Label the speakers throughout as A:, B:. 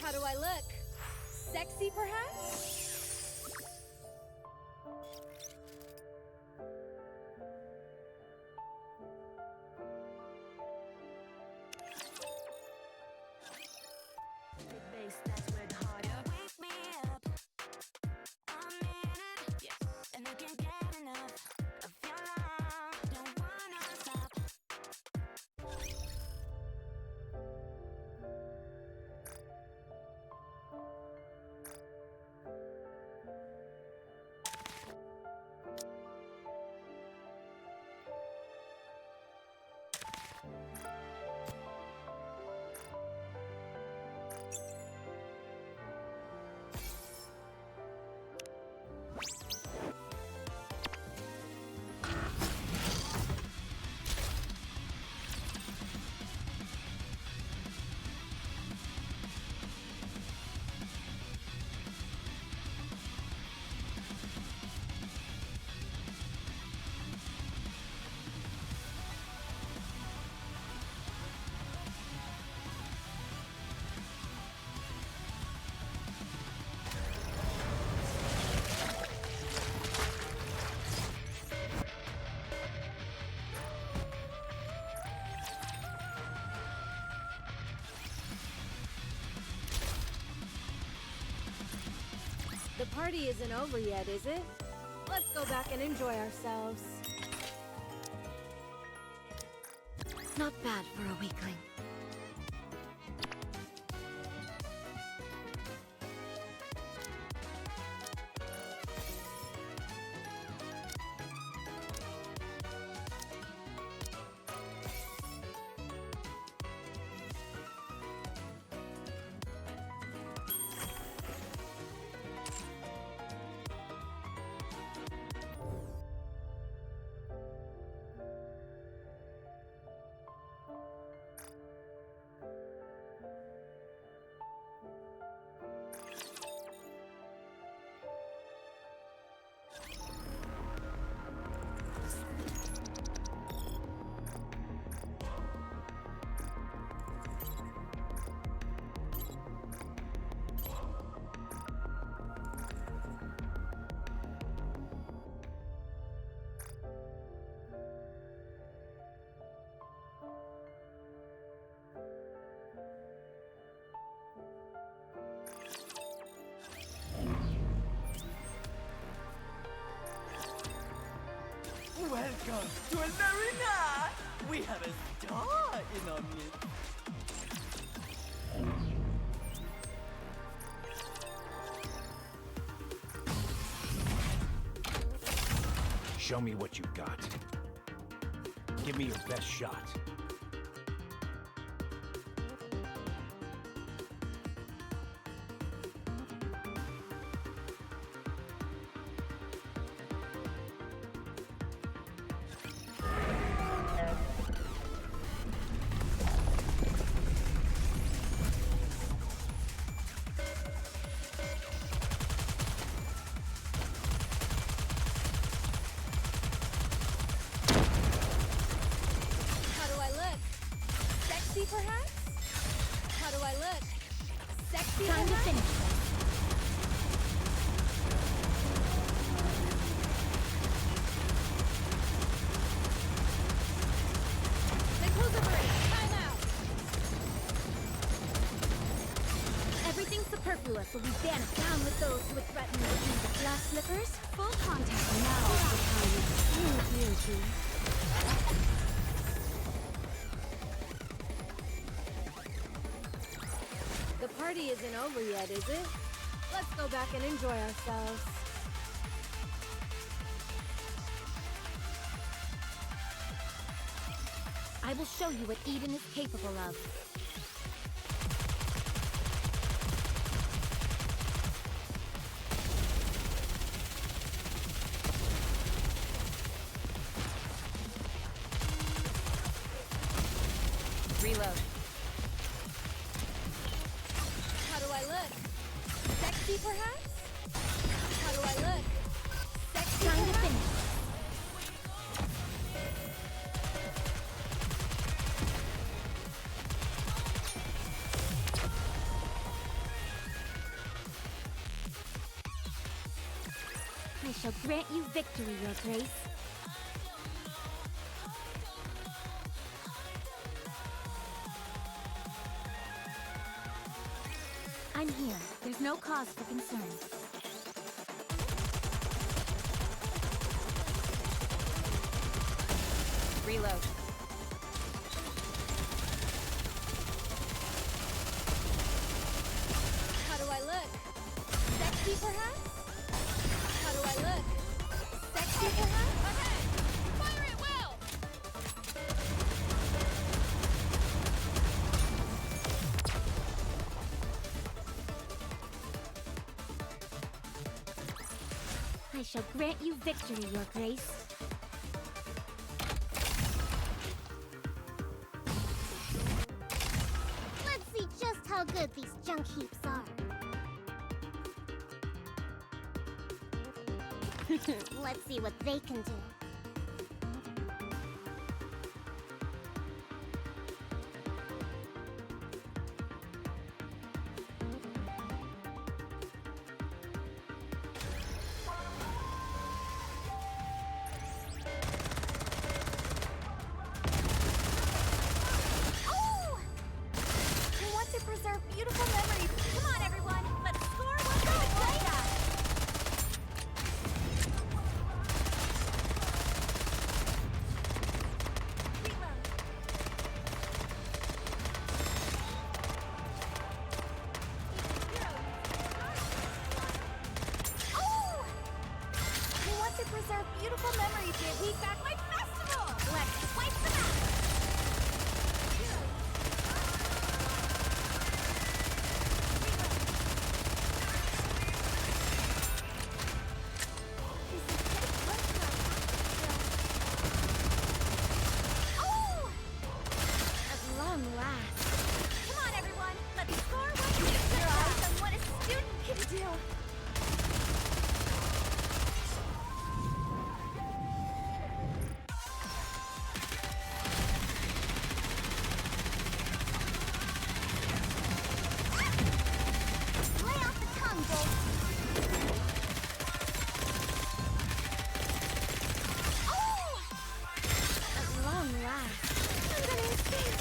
A: How do I look? Sexy, perhaps? The party isn't over yet, is it? Let's go back and enjoy ourselves.
B: Not bad for a weakling.
C: Welcome to El Marina! We have a star in our midst.
D: Show me what you got. Give me your best shot.
A: Perhaps? How do I look? Sexy,
B: Time to finish.
A: They close the break. Time out.
B: Everything superfluous will be banished. Down with those who would threaten to use the glass slippers. Full contact now is the time. You beauty.
A: The party isn't over yet, is it? Let's go back and enjoy ourselves.
B: I will show you what Eden is capable of.
A: Reload. How do I look? Sexy, perhaps? How do I look? Sexy,
B: Time to
A: perhaps?
B: finish. I shall grant you victory, Your Grace. I'm here. There's no cause for concern.
A: Reload. How do I look? Sexy, perhaps? How do I look? Sexy, perhaps? Ahead! Fire it well!
B: I shall grant you victory, Your Grace.
E: Let's see just how good these junk heaps are. Let's see what they can do.
B: Oh! I want to preserve beautiful memories. Come on, everyone. Let's score one goal like that. Oh! I want to preserve beautiful memories. Give me back my festival. Let's swipe the map. Oh! At long last. Come on, everyone. Let's score one. Keep your eyes on what a student can do.
E: Lay off the tongue, Bolt.
B: Oh! At long last. I'm gonna escape.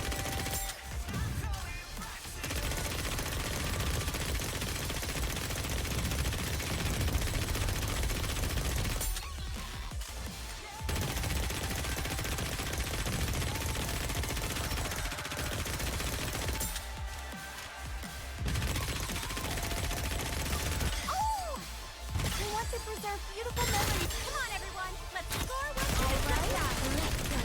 B: Oh! I want to preserve beautiful memories. Come on, everyone. Let's score one. All right. Let's go.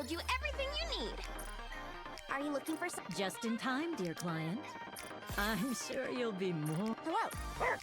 E: build you everything you need. Are you looking for some?
F: Just in time, dear client. I'm sure you'll be more.
E: Hello.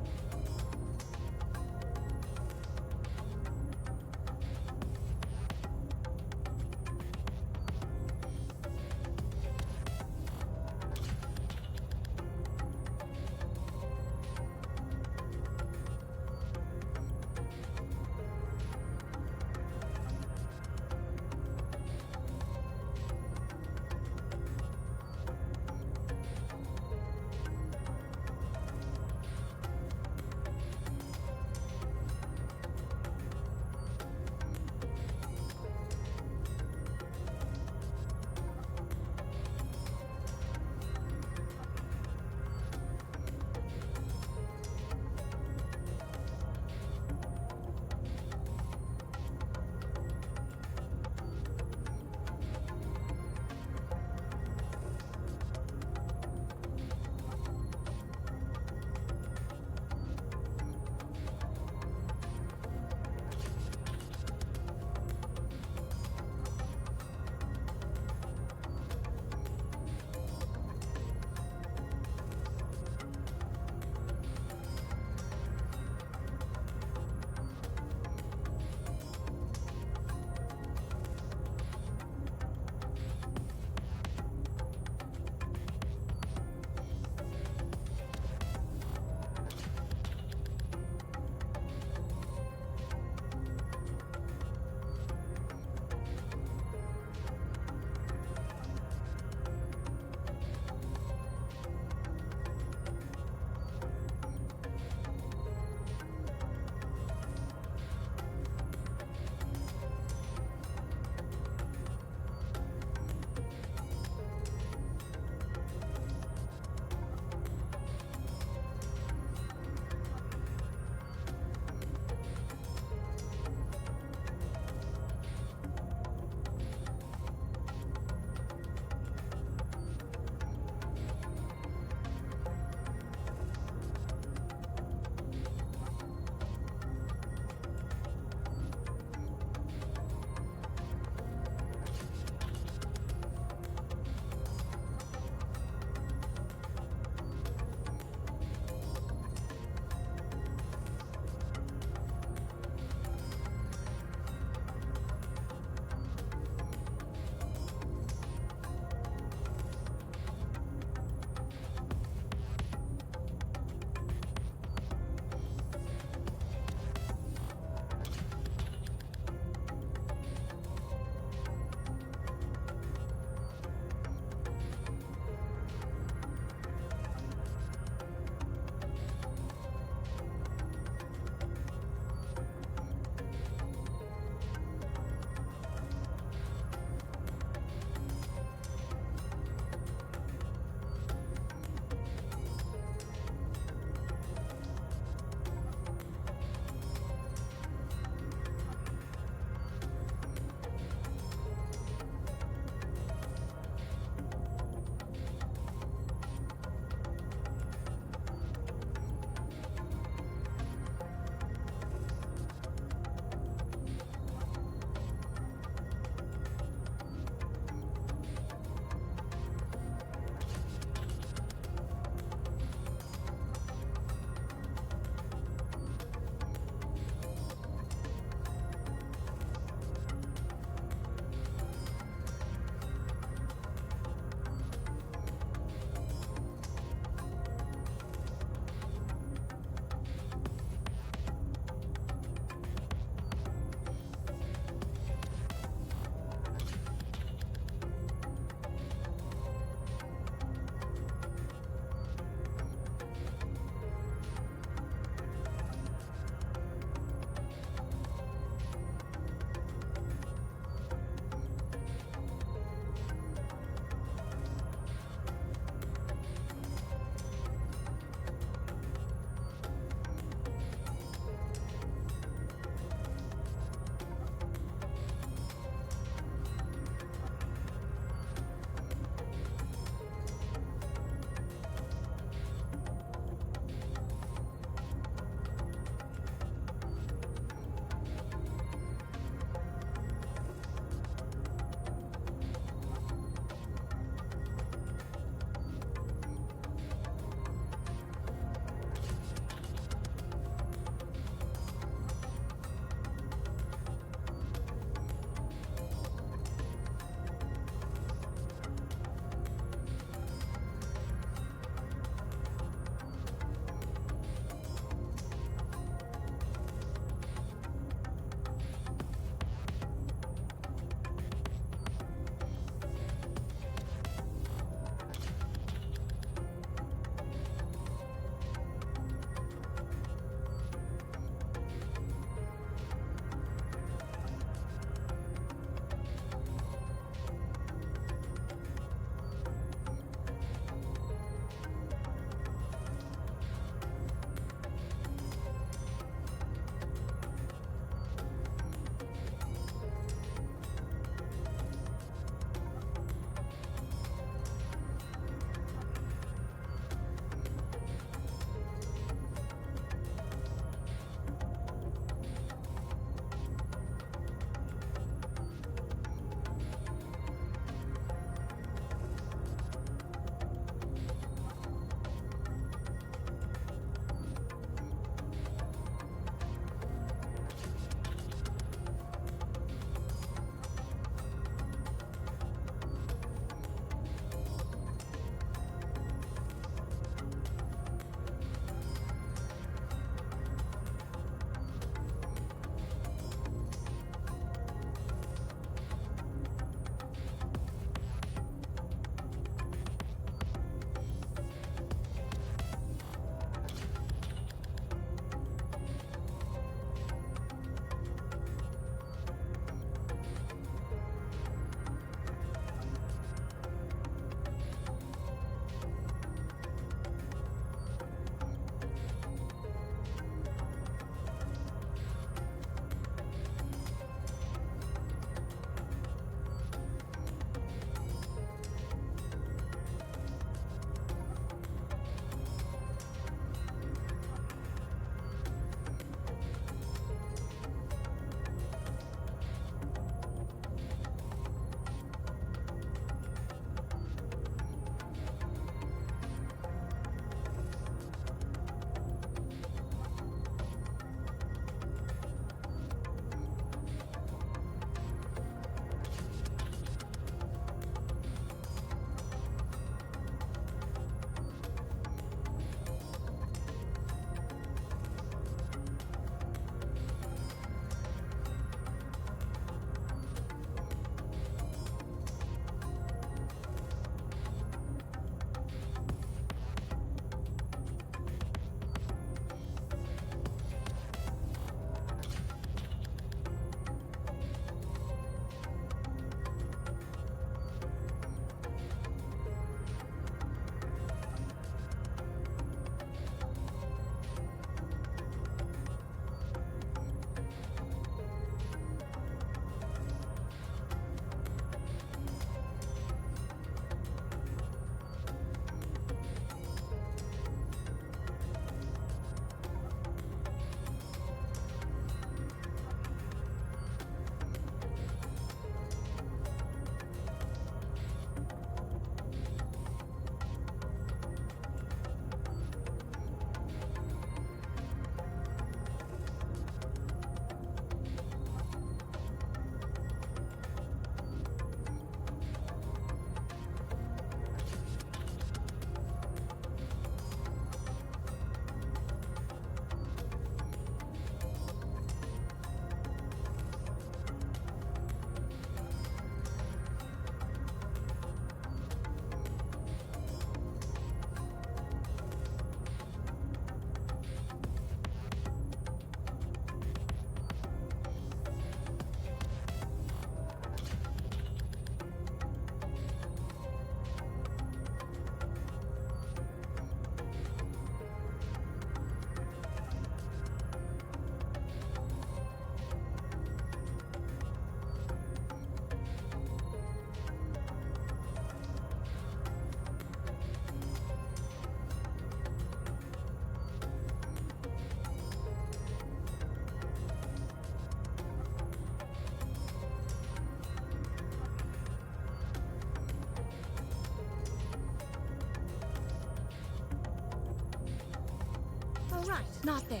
B: Oh, right. Not there.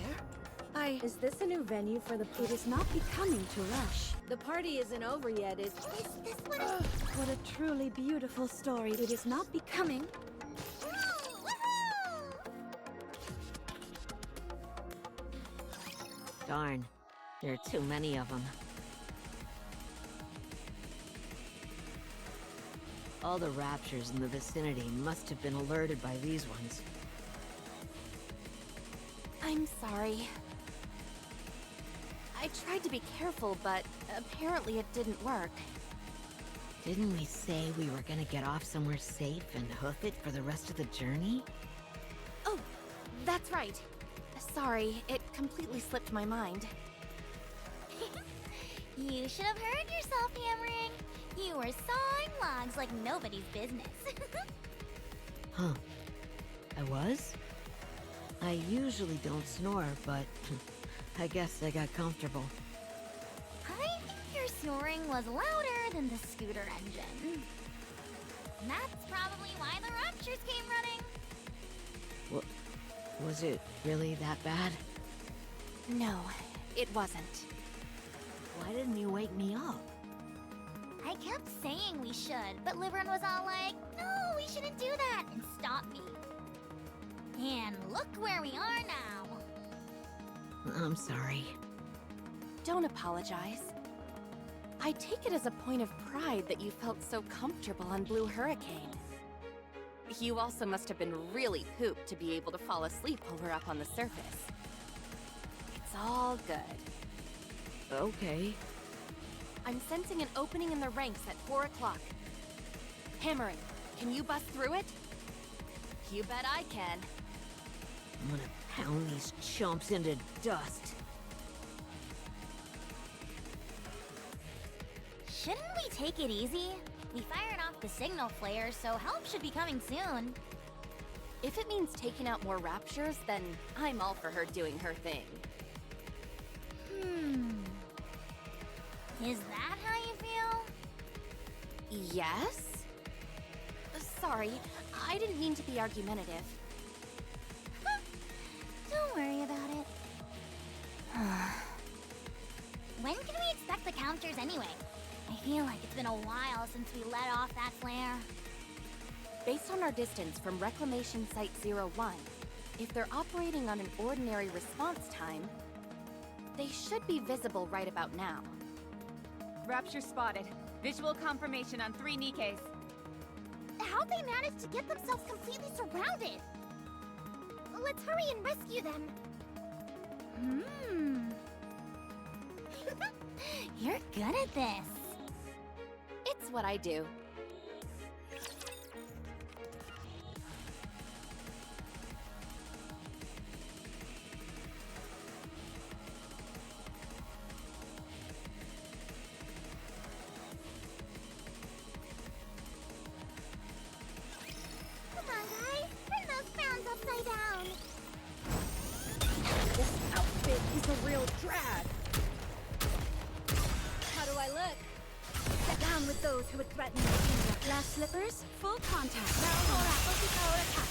B: Is this a new venue for the... It is not becoming to rush. The party isn't over yet, is...
E: Is this what
B: What a truly beautiful story. It is not becoming...
E: Woohoo!
F: Darn. There are too many of them. All the raptures in the vicinity must have been alerted by these ones.
A: I'm sorry. I tried to be careful, but apparently it didn't work.
F: Didn't we say we were gonna get off somewhere safe and hoof it for the rest of the journey?
A: Oh, that's right. Sorry, it completely slipped my mind.
E: You should have heard yourself hammering. You were sawing logs like nobody's business.
F: Huh. I was? I usually don't snore, but I guess I got comfortable.
E: I think your snoring was louder than the scooter engine. And that's probably why the raptures came running.
F: Was it really that bad?
A: No, it wasn't.
F: Why didn't you wake me up?
E: I kept saying we should, but Liberin was all like, no, we shouldn't do that, and stopped me. And look where we are now.
F: I'm sorry.
A: Don't apologize. I take it as a point of pride that you felt so comfortable on Blue Hurricane. You also must have been really pooped to be able to fall asleep while we're up on the surface. It's all good.
F: Okay.
A: I'm sensing an opening in the ranks at 4 o'clock. Hammering, can you bust through it? You bet I can.
F: I'm gonna pound these chumps into dust.
E: Shouldn't we take it easy? We fired off the signal flare, so help should be coming soon.
A: If it means taking out more raptures, then I'm all for her doing her thing.
E: Is that how you feel?
A: Yes? Sorry, I didn't mean to be argumentative.
E: Don't worry about it. When can we expect the counters anyway? I feel like it's been a while since we let off that flare.
A: Based on our distance from Reclamation Site 01, if they're operating on an ordinary response time, they should be visible right about now.
G: Rapture spotted. Visual confirmation on 3 nikkes.
E: How'd they manage to get themselves completely surrounded? Let's hurry and rescue them. You're good at this.
A: It's what I do.
E: Come on, guys. Turn those crowns upside down.
B: This outfit is a real drag.
A: How do I look?
B: Get down with those who would threaten your kingdom. Glass slippers, full contact. Now, attack.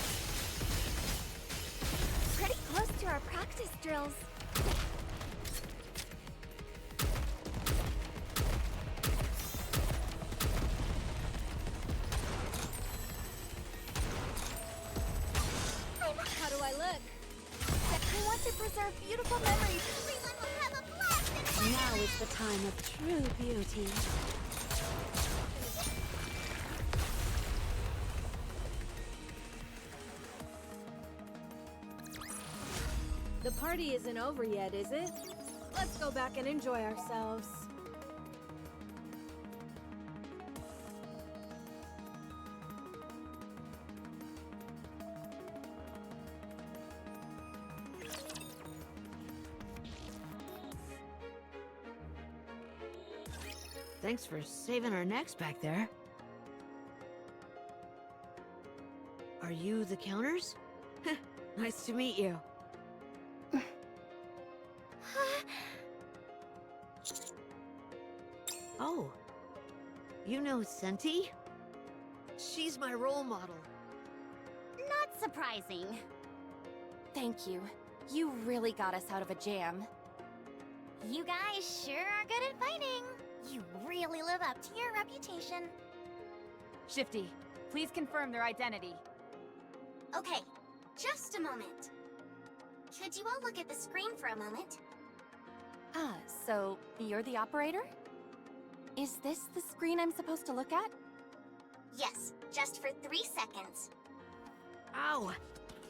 E: Pretty close to our practice drills.
A: How do I look?
E: I want to preserve beautiful memories. Everyone will have a blast and
B: Now is the time of true beauty. The party isn't over yet, is it? Let's go back and enjoy ourselves.
F: Thanks for saving our necks back there. Are you the counters? Nice to meet you. Oh, you know Senti? She's my role model.
E: not surprising.
A: Thank you. You really got us out of a jam.
E: You guys sure are good at fighting. You really live up to your reputation.
G: Shifty, please confirm their identity.
E: Okay, just a moment. Could you all look at the screen for a moment?
A: Ah, so you're the operator? Is this the screen I'm supposed to look at?
E: Yes, just for 3 seconds.
F: Ow!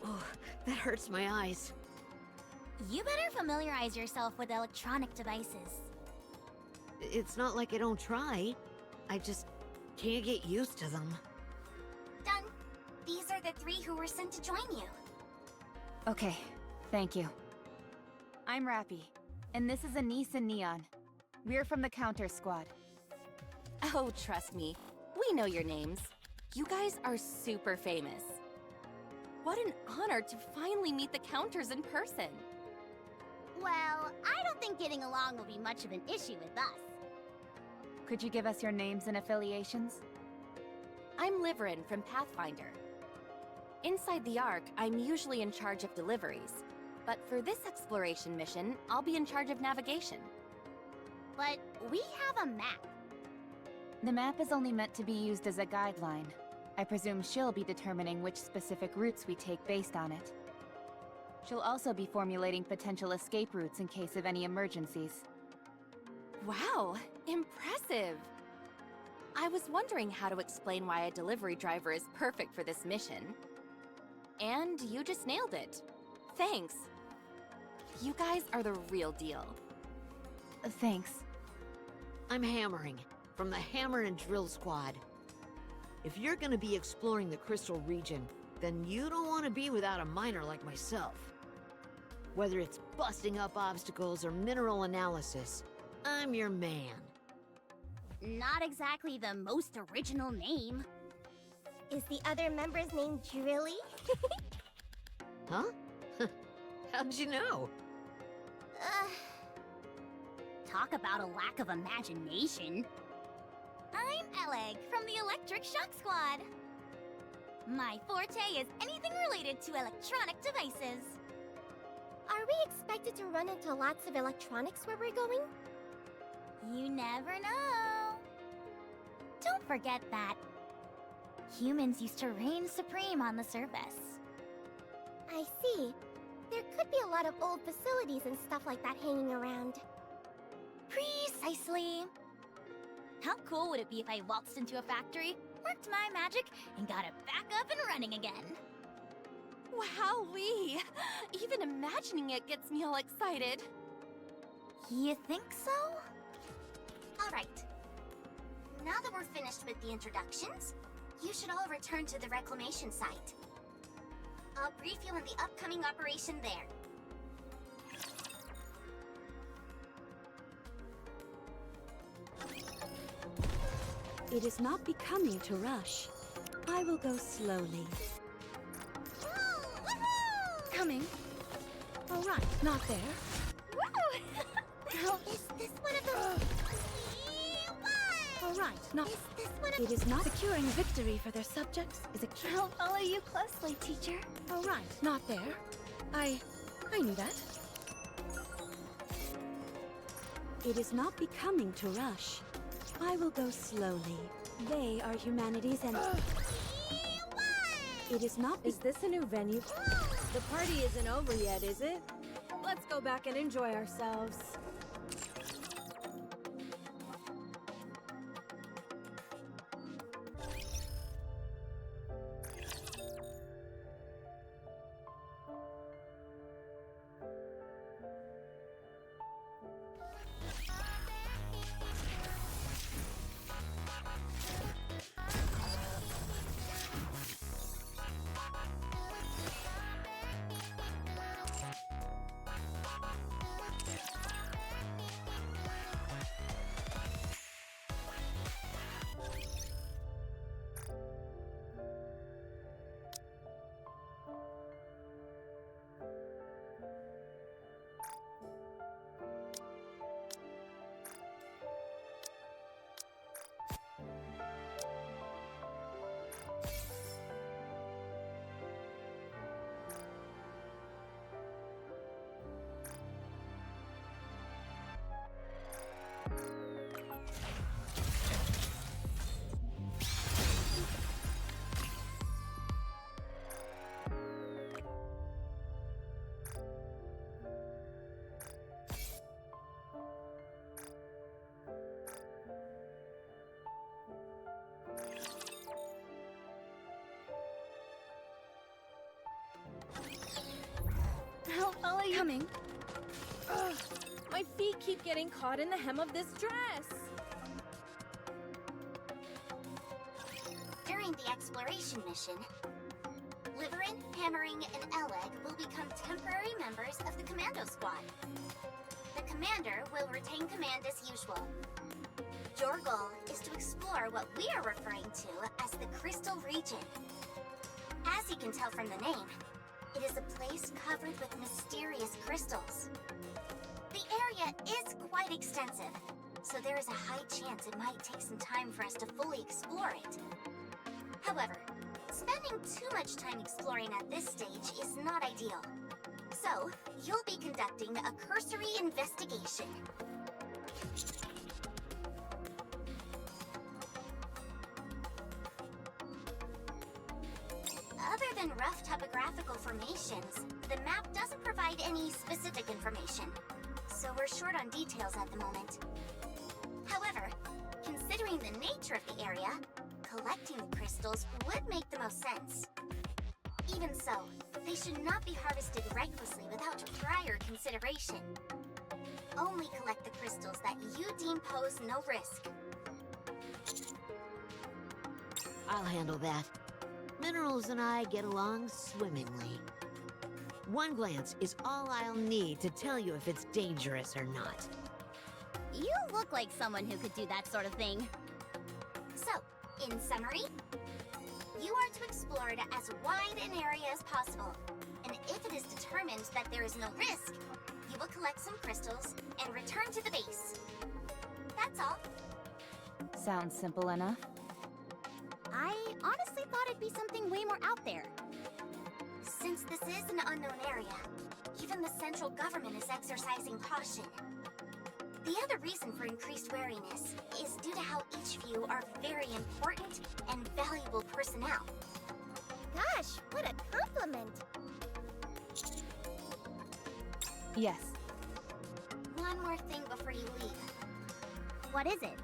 F: Oh, that hurts my eyes.
E: You better familiarize yourself with electronic devices.
F: It's not like I don't try. I just can't get used to them.
E: Done. These are the 3 who were sent to join you.
G: Okay, thank you. I'm Rappy, and this is Anise and Neon. We're from the Counter Squad.
A: Oh, trust me. We know your names. You guys are super famous. What an honor to finally meet the Counters in person.
E: Well, I don't think getting along will be much of an issue with us.
G: Could you give us your names and affiliations?
A: I'm Liverin from Pathfinder. Inside the Ark, I'm usually in charge of deliveries. But for this exploration mission, I'll be in charge of navigation.
E: But we have a map.
G: The map is only meant to be used as a guideline. I presume she'll be determining which specific routes we take based on it. She'll also be formulating potential escape routes in case of any emergencies.
A: Wow, impressive! I was wondering how to explain why a delivery driver is perfect for this mission. And you just nailed it. Thanks. You guys are the real deal.
G: Thanks.
F: I'm Hammering, from the Hammer and Drill Squad. If you're gonna be exploring the Crystal region, then you don't want to be without a miner like myself. Whether it's busting up obstacles or mineral analysis, I'm your man.
E: Not exactly the most original name. Is the other member's name Drilly?
F: Huh? How'd you know?
E: Talk about a lack of imagination. I'm Eleg from the Electric Shock Squad. My forte is anything related to electronic devices. Are we expected to run into lots of electronics where we're going? You never know. Don't forget that humans used to reign supreme on the surface. I see. There could be a lot of old facilities and stuff like that hanging around. Precisely. How cool would it be if I waltzed into a factory, worked my magic, and got it back up and running again?
A: Wowee! Even imagining it gets me all excited.
E: You think so? Alright. Now that we're finished with the introductions, you should all return to the reclamation site. I'll brief you on the upcoming operation there.
B: It is not becoming to rush. I will go slowly. Coming. All right, not there.
E: Woo! Now, is this one of those...
B: All right, not.
E: Is this one of...
B: It is not securing victory for their subjects. Is it?
E: I'll follow you closely, teacher.
B: All right, not there. I knew that. It is not becoming to rush. I will go slowly. They are humanity's and it is not.
H: Is this a new venue? The party isn't over yet, is it? Let's go back and enjoy ourselves. coming. Ugh, my feet keep getting caught in the hem of this dress.
E: During the exploration mission, Liverin, Hammering, and Eleg will become temporary members of the Commando Squad. The commander will retain command as usual. Your goal is to explore what we are referring to as the Crystal Region. As you can tell from the name, it is a place covered with mysterious crystals. The area is quite extensive, so there is a high chance it might take some time for us to fully explore it. However, spending too much time exploring at this stage is not ideal. So, you'll be conducting a cursory investigation. Other than rough topographical formations, the map doesn't provide any specific information, so we're short on details at the moment. However, considering the nature of the area, collecting the crystals would make the most sense. Even so, they should not be harvested recklessly without prior consideration. Only collect the crystals that you deem pose no risk.
F: I'll handle that. Minerals and I get along swimmingly. One glance is all I'll need to tell you if it's dangerous or not.
E: You look like someone who could do that sort of thing. So, in summary, you are to explore it as wide an area as possible. And if it is determined that there is no risk, you will collect some crystals and return to the base. That's all.
G: Sounds simple enough.
E: I honestly thought it'd be something way more out there. Since this is an unknown area, even the central government is exercising caution. The other reason for increased wariness is due to how each of you are very important and valuable personnel. Gosh, what a compliment!
G: Yes.
E: One more thing before you leave. What is it?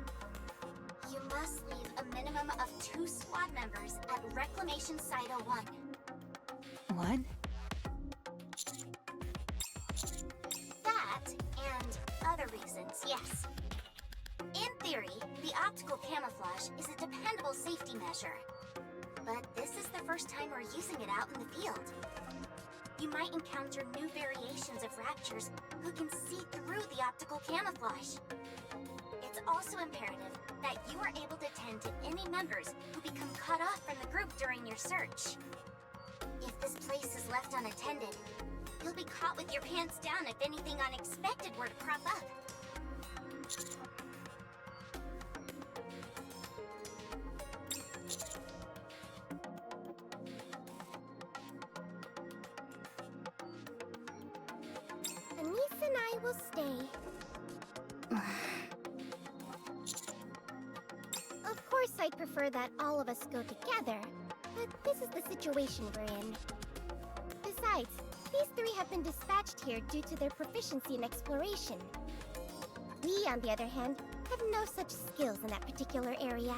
E: You must leave a minimum of 2 squad members at Reclamation Site 01.
G: What?
E: That, and other reasons, yes. In theory, the optical camouflage is a dependable safety measure. But this is the first time we're using it out in the field. You might encounter new variations of raptures who can see through the optical camouflage. It's also imperative that you are able to tend to any members who become cut off from the group during your search. If this place is left unattended, you'll be caught with your pants down if anything unexpected were to crop up. Anise and I will stay. Of course, I'd prefer that all of us go together, but this is the situation we're in. Besides, these 3 have been dispatched here due to their proficiency in exploration. We, on the other hand, have no such skills in that particular area.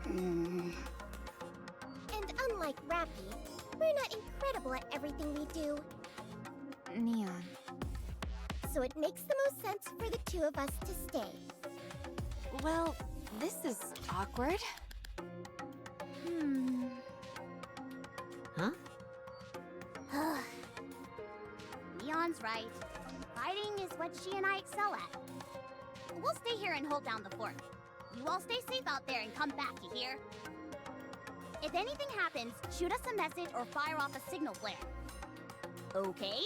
E: And unlike Rappy, we're not incredible at everything we do.
G: Neon.
E: So it makes the most sense for the 2 of us to stay.
A: Well, this is awkward.
F: Huh?
E: Neon's right. Fighting is what she and I excel at. We'll stay here and hold down the fort. You all stay safe out there and come back, you hear? If anything happens, shoot us a message or fire off a signal flare. Okay?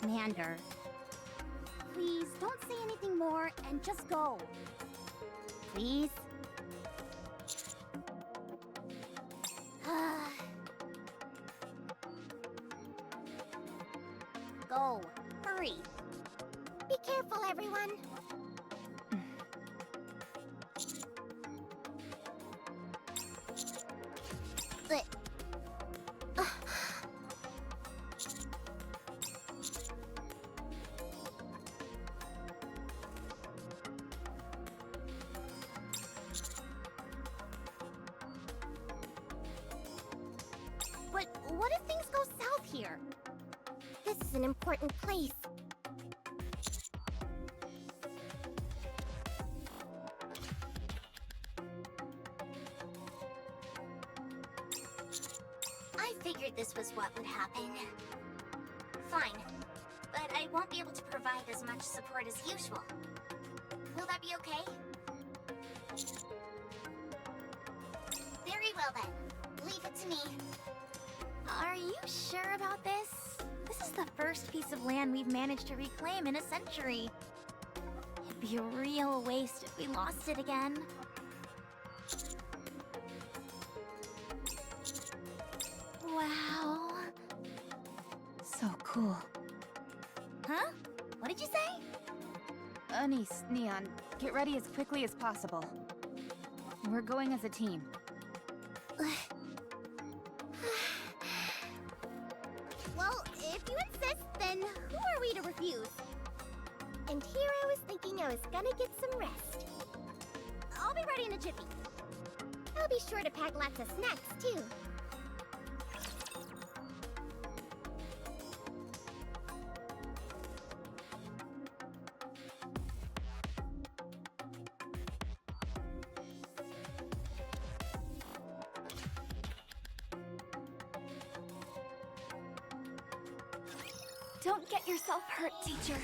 E: Commander, please don't say anything more and just go. Please? Go. Hurry. Be careful, everyone. an important place. I figured this was what would happen. Fine, but I won't be able to provide as much support as usual. Will that be okay? Very well then. Leave it to me. Are you sure about this? This is the first piece of land we've managed to reclaim in a century. It'd be a real waste if we lost it again. Wow.
G: So cool.
E: Huh? What did you say?
G: Anise, Neon, get ready as quickly as possible. We're going as a team.
E: Well, if you insist, then who are we to refuse? And here I was thinking I was gonna get some rest. I'll be ready in a jiffy. I'll be sure to pack lots of snacks, too.
A: Don't get yourself hurt, teacher.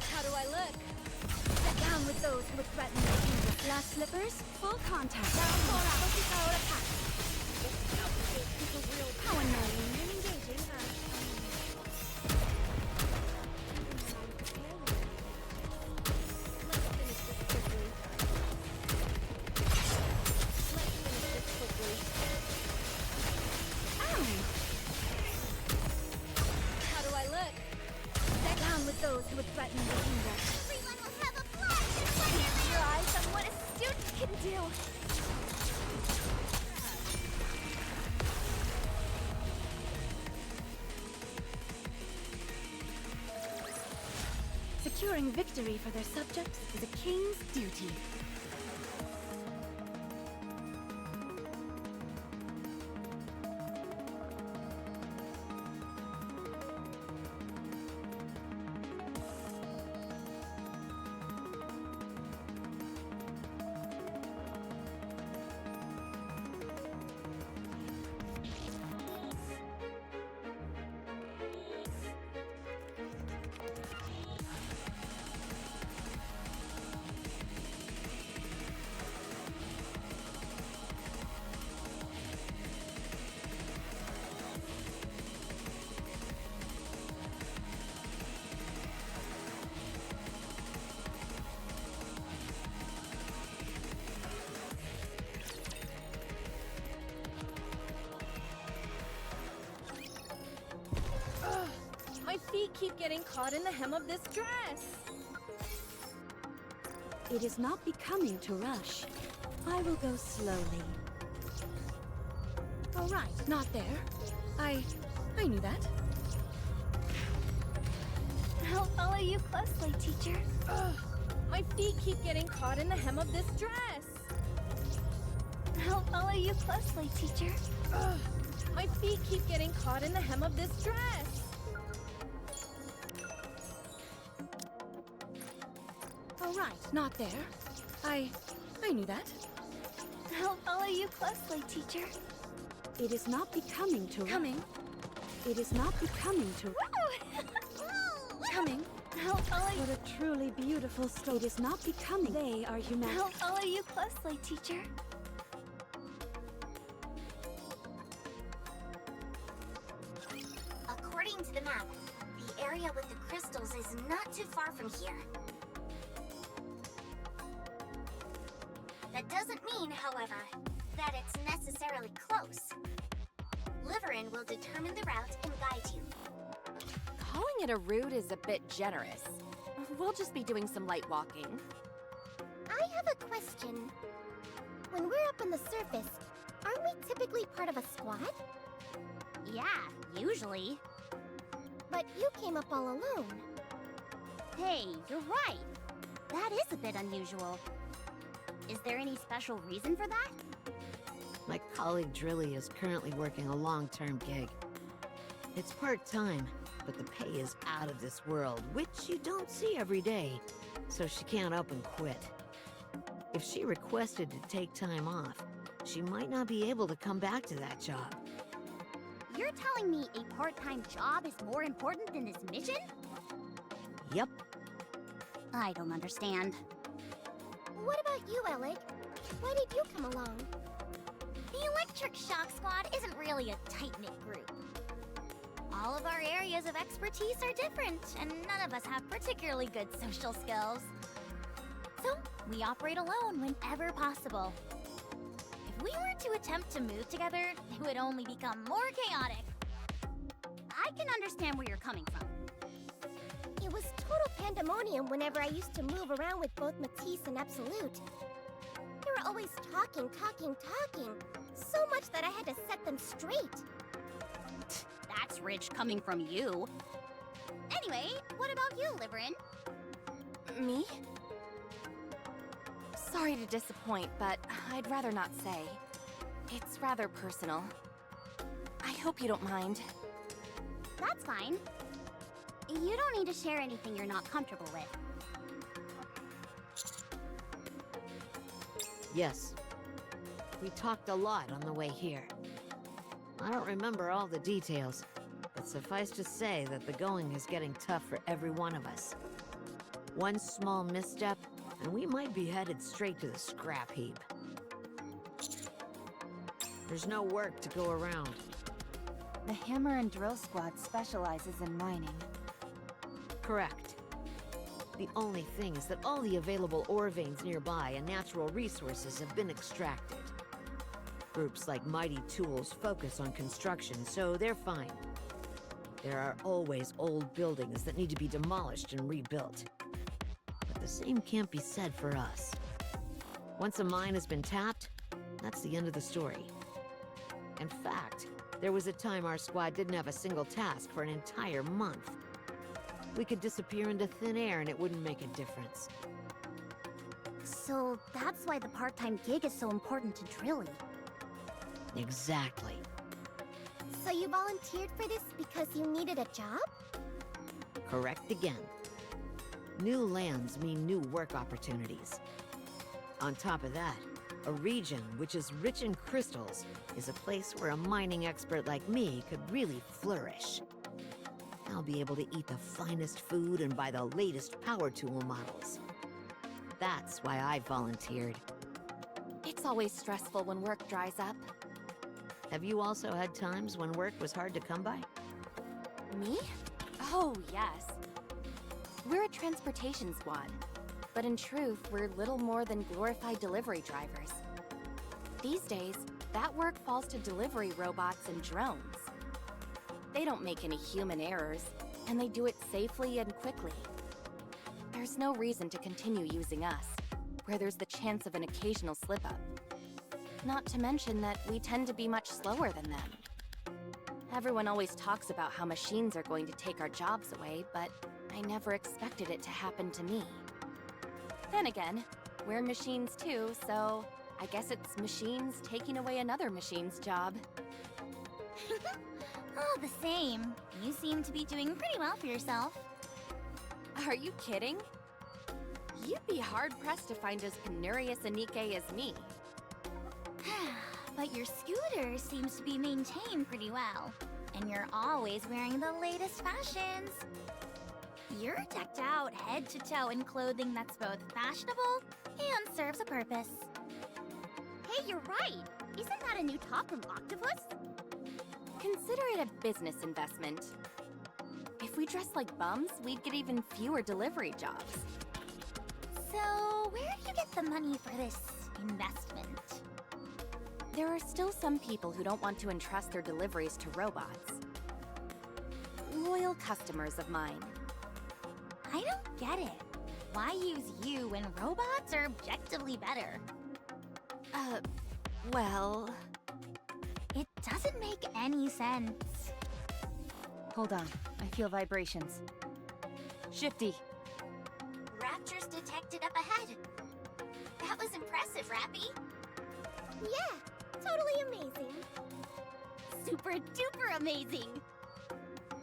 H: How do I look? Get down with those who would threaten the king's glass slippers. Full contact. How annoying and engaging, huh? How do I look? Get down with those who would threaten the kingdom.
E: Everyone will have a blast in Wonderland!
A: Your eyes on what a student can do.
H: Securing victory for their subjects is a king's duty. My feet keep getting caught in the hem of this dress. It is not becoming to rush. I will go slowly. All right, not there. I knew that.
E: I'll follow you closely, teacher.
H: My feet keep getting caught in the hem of this dress.
E: I'll follow you closely, teacher.
H: My feet keep getting caught in the hem of this dress. All right, not there. I knew that.
E: I'll follow you closely, teacher.
H: It is not becoming to
A: Coming.
H: It is not becoming to
A: Coming.
E: I'll follow you.
H: What a truly beautiful story. It is not becoming. They are humanity.
E: I'll follow you closely, teacher. According to the map, the area with the crystals is not too far from here. That doesn't mean, however, that it's necessarily close. Liverin will determine the route and guide you.
A: Calling it a route is a bit generous. We'll just be doing some light walking.
E: I have a question. When we're up on the surface, aren't we typically part of a squad? Yeah, usually. But you came up all alone. Hey, you're right. That is a bit unusual. Is there any special reason for that?
F: My colleague Drilly is currently working a long-term gig. It's part-time, but the pay is out of this world, which you don't see every day, so she can't up and quit. If she requested to take time off, she might not be able to come back to that job.
E: You're telling me a part-time job is more important than this mission?
F: Yep.
E: I don't understand.
B: What about you, Alec? Why did you come along?
E: The Electric Shock Squad isn't really a tight-knit group. All of our areas of expertise are different, and none of us have particularly good social skills. So, we operate alone whenever possible. If we were to attempt to move together, it would only become more chaotic. I can understand where you're coming from.
B: It was total pandemonium whenever I used to move around with both Matisse and Absolute. They were always talking. So much that I had to set them straight.
E: That's rich coming from you. Anyway, what about you, Liverin?
A: Me? Sorry to disappoint, but I'd rather not say. It's rather personal. I hope you don't mind.
E: That's fine. You don't need to share anything you're not comfortable with.
F: Yes. We talked a lot on the way here. I don't remember all the details, but suffice to say that the going is getting tough for every one of us. One small misstep, and we might be headed straight to the scrap heap. There's no work to go around.
G: The Hammer and Drill Squad specializes in mining.
F: Correct. The only thing is that all the available ore veins nearby and natural resources have been extracted. Groups like Mighty Tools focus on construction, so they're fine. There are always old buildings that need to be demolished and rebuilt. But the same can't be said for us. Once a mine has been tapped, that's the end of the story. In fact, there was a time our squad didn't have a single task for an entire month. We could disappear into thin air and it wouldn't make a difference.
E: So that's why the part-time gig is so important to Drilly.
F: Exactly.
B: So you volunteered for this because you needed a job?
F: Correct again. New lands mean new work opportunities. On top of that, a region which is rich in crystals is a place where a mining expert like me could really flourish. I'll be able to eat the finest food and buy the latest power tool models. That's why I volunteered.
A: It's always stressful when work dries up.
F: Have you also had times when work was hard to come by?
A: Me? Oh, yes. We're a transportation squad, but in truth, we're little more than glorified delivery drivers. These days, that work falls to delivery robots and drones. They don't make any human errors, and they do it safely and quickly. There's no reason to continue using us, where there's the chance of an occasional slip-up. Not to mention that we tend to be much slower than them. Everyone always talks about how machines are going to take our jobs away, but I never expected it to happen to me. Then again, we're machines too, so I guess it's machines taking away another machine's job.
E: All the same, you seem to be doing pretty well for yourself.
A: Are you kidding? You'd be hard-pressed to find as penurious a nikke as me.
E: But your scooter seems to be maintained pretty well. And you're always wearing the latest fashions. You're decked out head to toe in clothing that's both fashionable and serves a purpose. Hey, you're right! Isn't that a new top from Octopus?
A: Consider it a business investment. If we dressed like bums, we'd get even fewer delivery jobs.
E: So, where do you get the money for this investment?
A: There are still some people who don't want to entrust their deliveries to robots. Loyal customers of mine.
E: I don't get it. Why use you when robots are objectively better?
A: Well...
E: It doesn't make any sense.
G: Hold on, I feel vibrations. Shifty.
E: Raptors detected. picked it up ahead. That was impressive, Rappy.
B: Yeah, totally amazing.
E: Super duper amazing.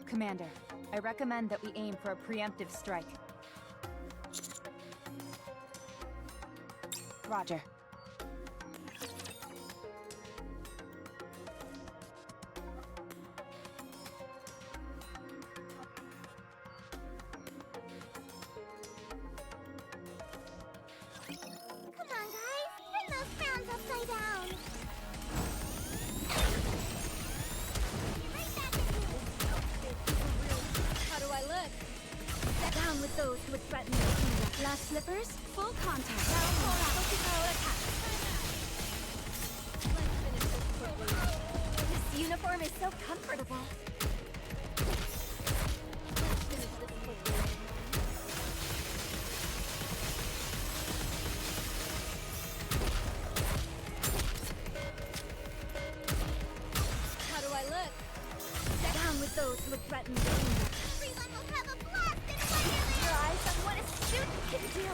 G: Commander, I recommend that we aim for a preemptive strike. Roger.
B: Come on, guys. Bring those crowns upside down. Right back at you.
H: How do I look? Step down with those who would threaten the kingdom. Glass slippers, full contact.
A: This uniform is so comfortable.
H: How do I look? Step down with those who would threaten the kingdom.
B: Everyone will have a blast in Wonderland.
A: Your eyes on what a student can do.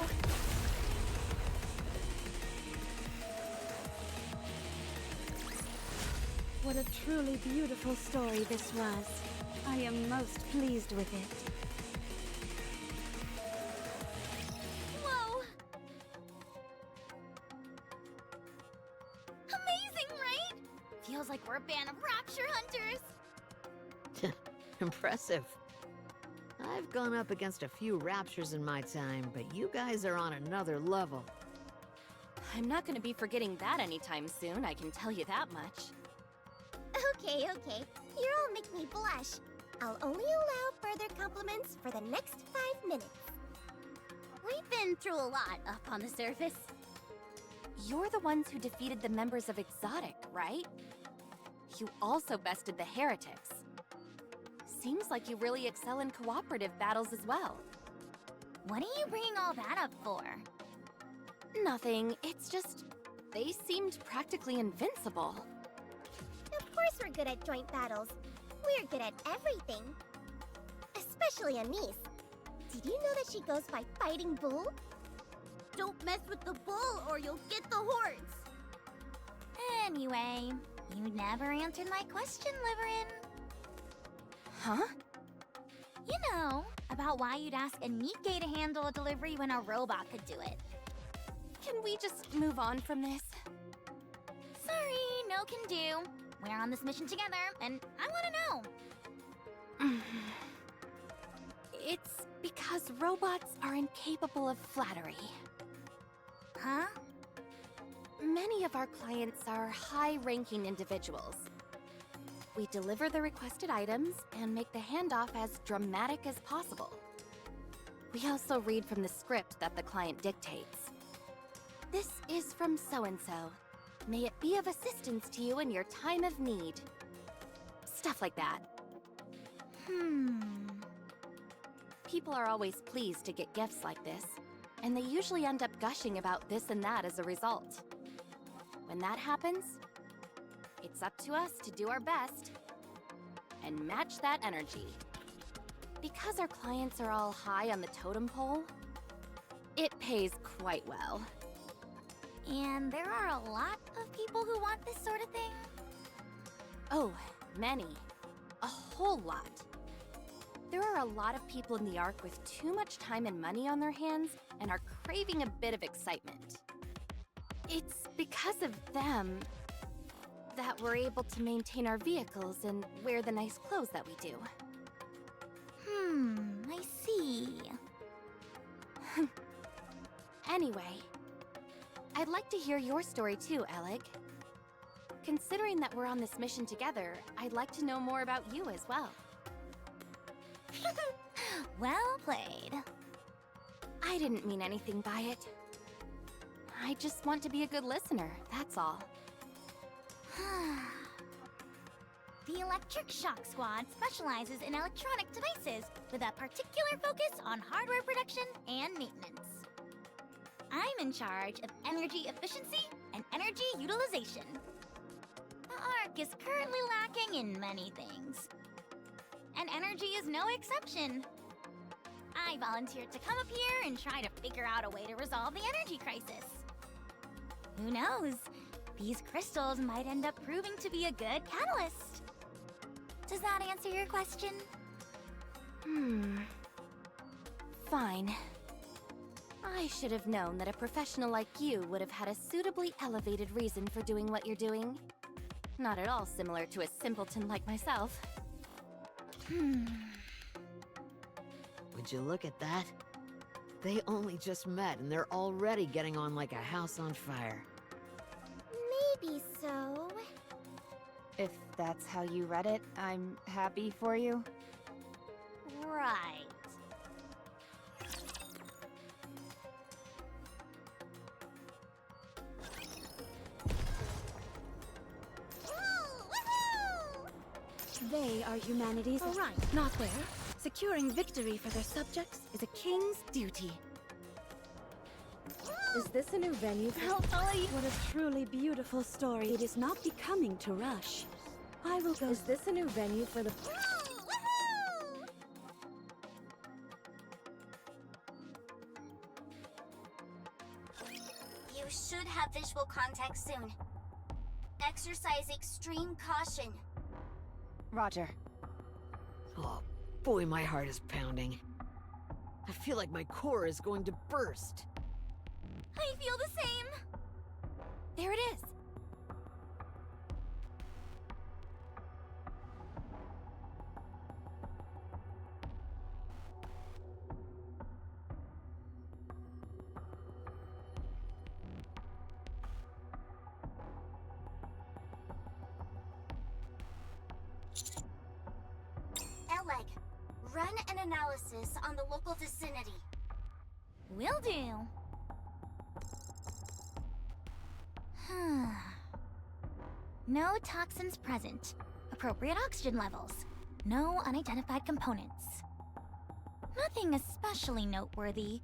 H: What a truly beautiful story this was. I am most pleased with it.
E: Whoa! Amazing, right? Feels like we're a band of rapture hunters.
F: Impressive. I've gone up against a few raptures in my time, but you guys are on another level.
A: I'm not gonna be forgetting that anytime soon, I can tell you that much.
B: Okay, okay. You all make me blush. I'll only allow further compliments for the next 5 minutes.
E: We've been through a lot up on the surface.
A: You're the ones who defeated the members of Exotic, right? You also bested the heretics. Seems like you really excel in cooperative battles as well.
E: What are you bringing all that up for?
A: Nothing, it's just... they seemed practically invincible.
B: Of course we're good at joint battles. We're good at everything. Especially Anise. Did you know that she goes by Fighting Bull?
E: Don't mess with the bull or you'll get the hordes. Anyway, you never answered my question, Liverin.
A: Huh?
E: You know, about why you'd ask a nikke to handle a delivery when a robot could do it.
A: Can we just move on from this?
E: Sorry, no can do. We're on this mission together, and I want to know.
A: It's because robots are incapable of flattery.
E: Huh?
A: Many of our clients are high-ranking individuals. We deliver the requested items and make the handoff as dramatic as possible. We also read from the script that the client dictates. This is from so-and-so. May it be of assistance to you in your time of need. Stuff like that. People are always pleased to get gifts like this, and they usually end up gushing about this and that as a result. When that happens, it's up to us to do our best and match that energy. Because our clients are all high on the totem pole, it pays quite well.
E: And there are a lot of people who want this sort of thing?
A: Oh, many. A whole lot. There are a lot of people in the Ark with too much time and money on their hands and are craving a bit of excitement. It's because of them that we're able to maintain our vehicles and wear the nice clothes that we do.
E: I see.
A: Anyway, I'd like to hear your story too, Alec. Considering that we're on this mission together, I'd like to know more about you as well.
E: Well played.
A: I didn't mean anything by it. I just want to be a good listener, that's all.
E: The Electric Shock Squad specializes in electronic devices with a particular focus on hardware production and maintenance. I'm in charge of energy efficiency and energy utilization. The Ark is currently lacking in many things, and energy is no exception. I I volunteered to come up here and try to figure out a way to resolve the energy crisis. Who knows? These crystals might end up proving to be a good catalyst. Does that answer your question?
A: Fine. I should have known that a professional like you would have had a suitably elevated reason for doing what you're doing. Not at all similar to a simpleton like myself.
F: Would you look at that? They only just met and they're already getting on like a house on fire.
B: Maybe so.
G: If that's how you read it, I'm happy for you.
E: Right.
H: They are humanity's right, not theirs. Securing victory for their subjects is a king's duty.
I: Is this a new venue for—
H: I'll follow you. What a truly beautiful story. It is not becoming to rush. I will go.
I: Is this a new venue for the—
E: You should have visual contact soon. Exercise extreme caution.
G: Roger.
F: Oh, boy, my heart is pounding. I feel like my core is going to burst.
E: I feel the same.
A: There it is!
E: Eleg, run an analysis on the local vicinity. Will do. No toxins present. Appropriate oxygen levels. No unidentified components. Nothing especially noteworthy,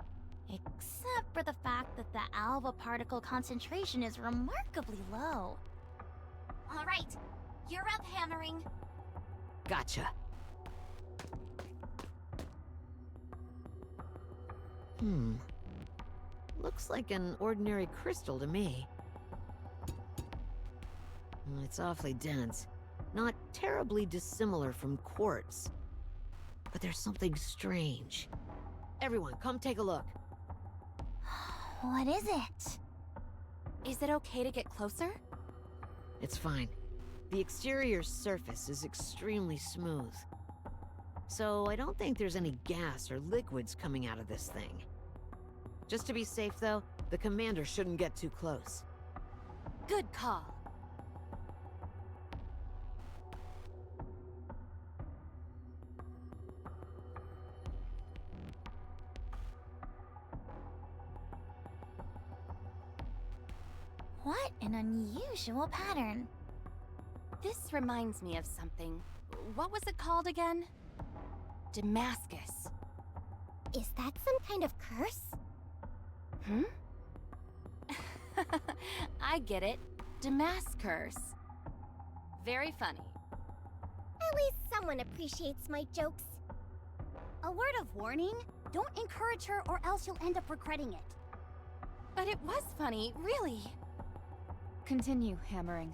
E: except for the fact that the alpha particle concentration is remarkably low. All right, you're up, Hammering.
F: Gotcha. Looks like an ordinary crystal to me. It's awfully dense. Not terribly dissimilar from quartz. But there's something strange. Everyone, come take a look.
E: What is it?
A: Is it okay to get closer?
F: It's fine. The exterior surface is extremely smooth. So I don't think there's any gas or liquids coming out of this thing. Just to be safe, though, the commander shouldn't get too close.
A: Good call.
E: What an unusual pattern.
A: This reminds me of something. What was it called again? Damascus.
B: Is that some kind of curse?
A: I get it. Damascus. Very funny.
B: At least someone appreciates my jokes.
H: A word of warning? Don't encourage her or else you'll end up regretting it.
A: But it was funny, really.
G: Continue hammering.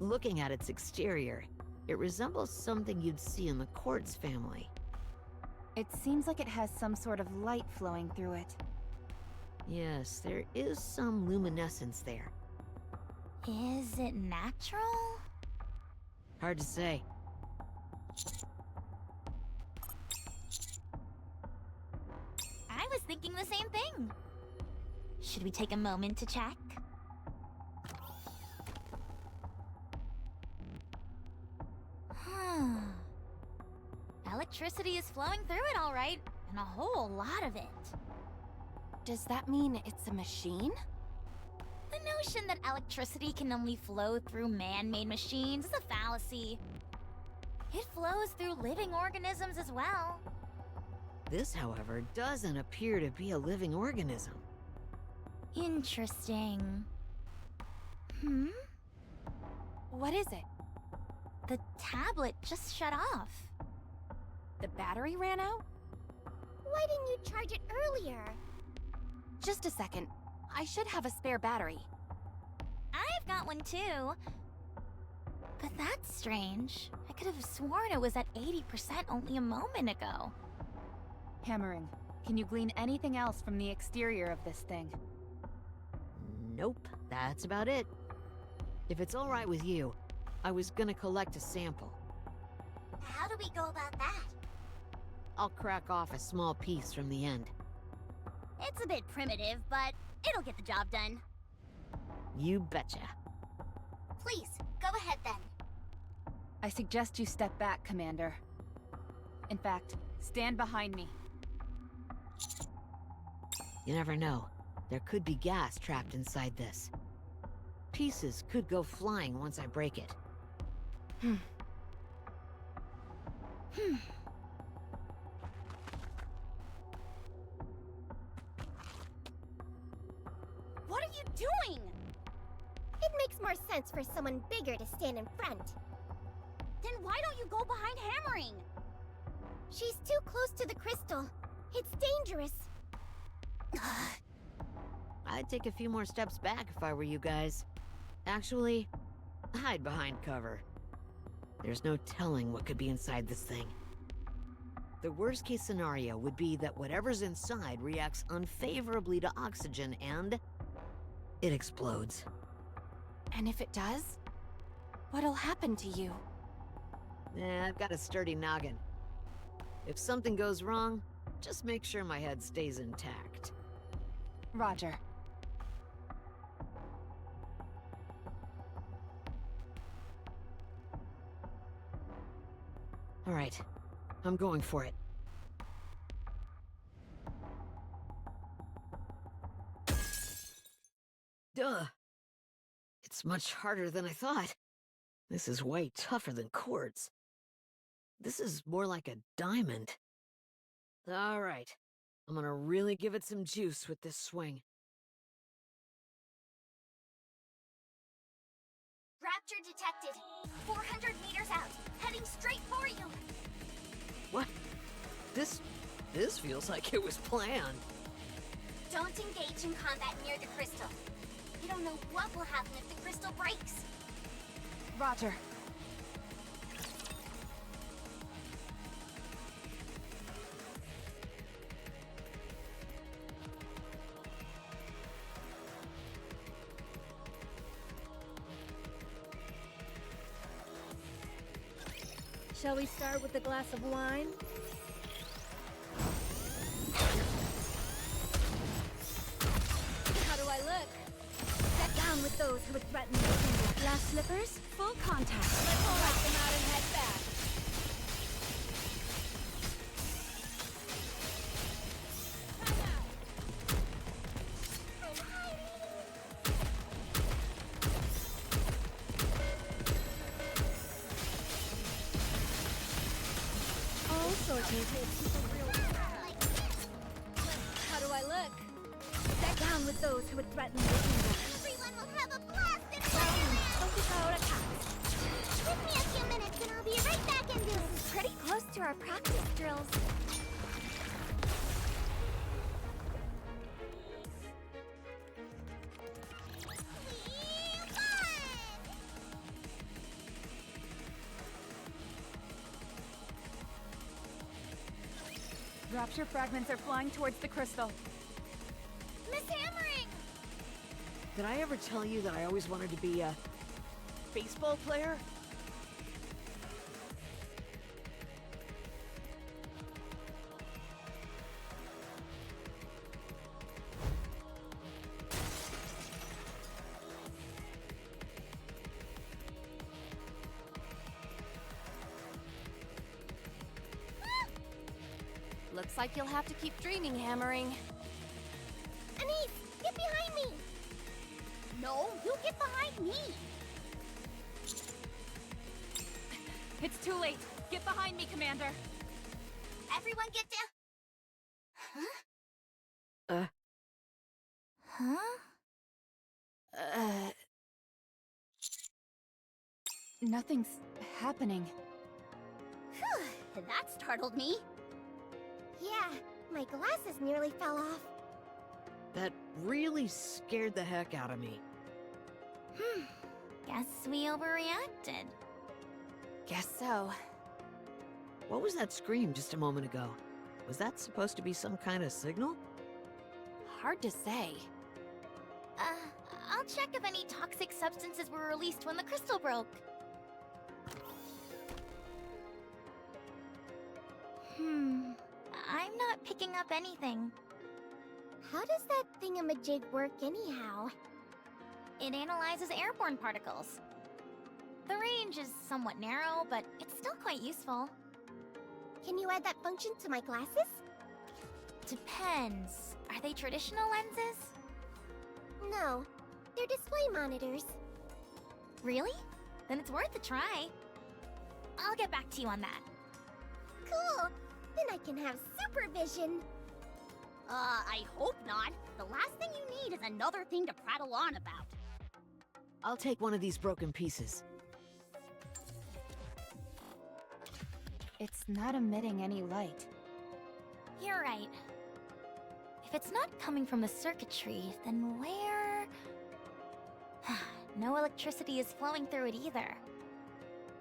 F: Looking at its exterior, it resembles something you'd see in the quartz family.
G: It seems like it has some sort of light flowing through it.
F: Yes, there is some luminescence there.
E: Is it natural?
F: Hard to say.
E: I was thinking the same thing. Should we take a moment to check? Electricity is flowing through it all right, and a whole lot of it.
A: Does that mean it's a machine?
E: The notion that electricity can only flow through man-made machines is a fallacy. It flows through living organisms as well.
F: This, however, doesn't appear to be a living organism.
E: Interesting.
A: What is it?
E: The tablet just shut off.
A: The battery ran out?
B: Why didn't you charge it earlier?
A: Just a second. I should have a spare battery.
E: I've got one too. But that's strange. I could have sworn it was at 80% only a moment ago.
G: Hammering, can you glean anything else from the exterior of this thing?
F: Nope, that's about it. If it's all right with you, I was gonna collect a sample.
E: How do we go about that?
F: I'll crack off a small piece from the end.
E: It's a bit primitive, but it'll get the job done.
F: You betcha.
E: Please, go ahead then.
G: I suggest you step back, Commander. In fact, stand behind me.
F: You never know. There could be gas trapped inside this. Pieces could go flying once I break it.
E: What are you doing?
B: It makes more sense for someone bigger to stand in front.
E: Then why don't you go behind Hammering?
B: She's too close to the crystal. It's dangerous.
F: I'd take a few more steps back if I were you guys. Actually, hide behind cover. There's no telling what could be inside this thing. The worst case scenario would be that whatever's inside reacts unfavorably to oxygen and it explodes.
A: And if it does, what'll happen to you?
F: I've got a sturdy noggin. If something goes wrong, just make sure my head stays intact.
G: Roger.
F: All right, I'm going for it. Duh. It's much harder than I thought. This is way tougher than quartz. This is more like a diamond. All right, I'm gonna really give it some juice with this swing.
E: Rapture detected. 400 meters out, heading straight for you.
F: What? This feels like it was planned.
E: Don't engage in combat near the crystal. You don't know what will happen if the crystal breaks.
G: Roger.
I: Shall we start with a glass of wine?
H: How do I look? Step down with those who would threaten your finger. Glass slippers, full contact. Let's all wipe them out and head back.
I: All sorting takes people real.
H: How do I look? Step down with those who would threaten your finger.
B: Everyone will have a blast in Wonderland!
H: Focus our attacks.
B: Give me a few minutes and I'll be right back in this.
E: Pretty close to our practice drills.
G: Rapture fragments are flying towards the crystal.
E: Miss Hammering!
F: Did I ever tell you that I always wanted to be a baseball player?
A: Looks like you'll have to keep dreaming, Hammering.
B: Anise, get behind me!
E: No, you get behind me!
G: It's too late. Get behind me, Commander.
E: Everyone get down. Huh? Huh?
G: Nothing's happening.
E: Phew, that startled me.
B: Yeah, My glasses nearly fell off.
F: That really scared the heck out of me.
E: Guess we overreacted.
A: Guess so.
F: What was that scream just a moment ago? Was that supposed to be some kind of signal?
A: Hard to say.
E: I'll check if any toxic substances were released when the crystal broke. I'm not picking up anything.
B: How does that thingamajig work anyhow?
E: It analyzes airborne particles. The range is somewhat narrow, but it's still quite useful.
B: Can you add that function to my glasses?
E: Depends. Are they traditional lenses?
B: No, they're display monitors.
E: Really? Then it's worth a try. I'll get back to you on that.
B: Cool! Then I can have supervision.
E: I hope not. The last thing you need is another thing to prattle on about.
F: I'll take one of these broken pieces.
G: It's not emitting any light.
E: You're right. If it's not coming from the circuitry, then where... No electricity is flowing through it either.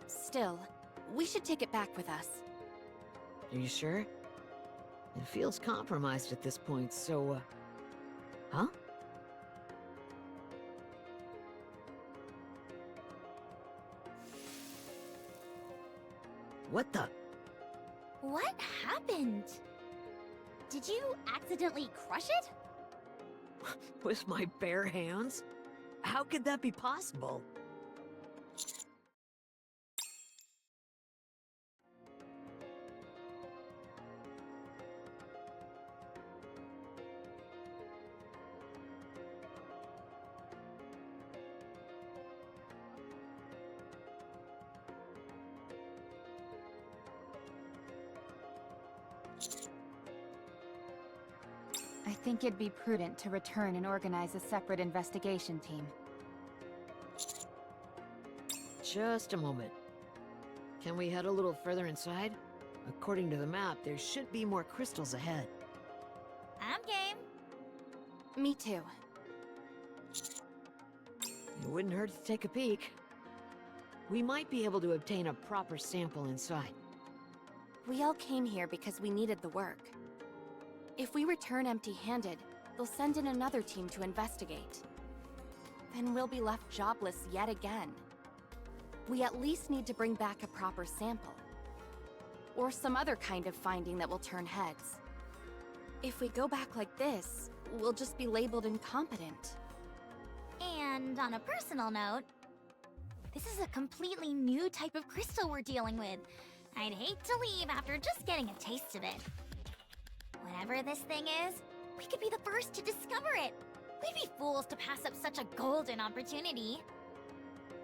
A: Still, we should take it back with us.
F: Are you sure? It feels compromised at this point, so, Huh? What the?
E: What happened? Did you accidentally crush it?
F: With my bare hands? How could that be possible?
G: I think it'd be prudent to return and organize a separate investigation team.
F: Just a moment. Can we head a little further inside? According to the map, there should be more crystals ahead.
E: I'm game.
A: Me too.
F: It wouldn't hurt to take a peek. We might be able to obtain a proper sample inside.
A: We all came here because we needed the work. If we return empty-handed, they'll send in another team to investigate. Then we'll be left jobless yet again. We at least need to bring back a proper sample. Or some other kind of finding that will turn heads. If we go back like this, we'll just be labeled incompetent.
E: And on a personal note, this is a completely new type of crystal we're dealing with. I'd hate to leave after just getting a taste of it. Whatever this thing is, we could be the first to discover it. We'd be fools to pass up such a golden opportunity.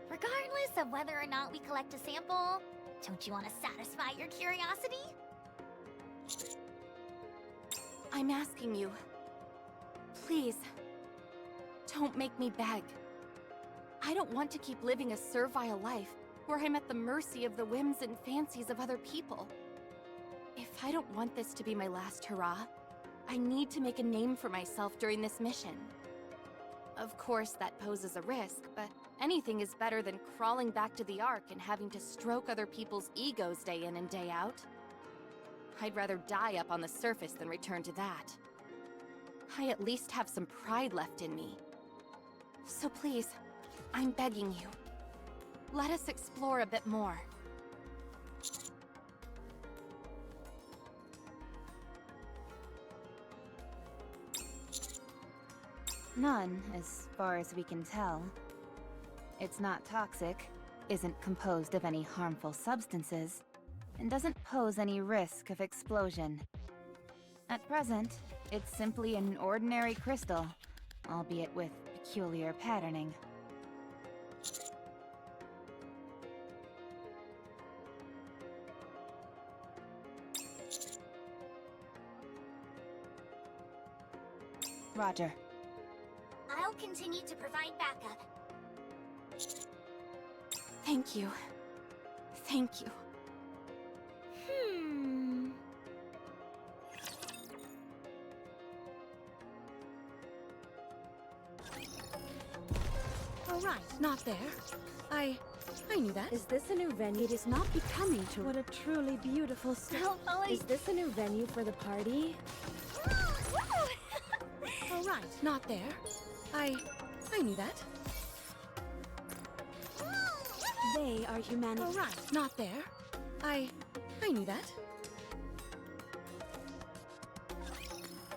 E: Regardless of whether or not we collect a sample, don't you want to satisfy your curiosity?
A: I'm asking you. Please, don't make me beg. I don't want to keep living a servile life where I'm at the mercy of the whims and fancies of other people. If I don't want this to be my last hurrah, I need to make a name for myself during this mission. Of course, that poses a risk, but anything is better than crawling back to the Ark and having to stroke other people's egos day in and day out. I'd rather die up on the surface than return to that. I at least have some pride left in me. So please, I'm begging you. Let us explore a bit more.
G: None, as far as we can tell. It's not toxic, isn't composed of any harmful substances, and doesn't pose any risk of explosion. At present, it's simply an ordinary crystal, albeit with peculiar patterning. Roger.
E: I'll continue to provide backup.
A: Thank you. Thank you.
I: not there. I knew that.
H: Is this a new venue? It is not becoming to... What a truly beautiful Is this a new venue for the party?
I: All right, not there. I knew that.
H: They are humanity.
I: All right, not there. I knew that.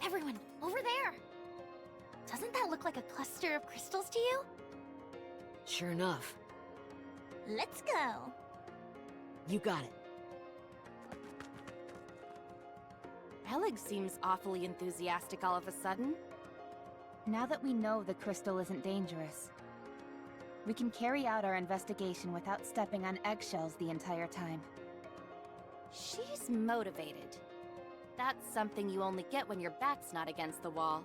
E: Everyone, over there! Doesn't that look like a cluster of crystals to you?
F: Sure enough.
E: Let's go!
F: You got it.
A: Elig seems awfully enthusiastic all of a sudden.
G: Now that we know the crystal isn't dangerous, we can carry out our investigation without stepping on eggshells the entire time.
A: She's motivated. That's something you only get when your back's not against the wall.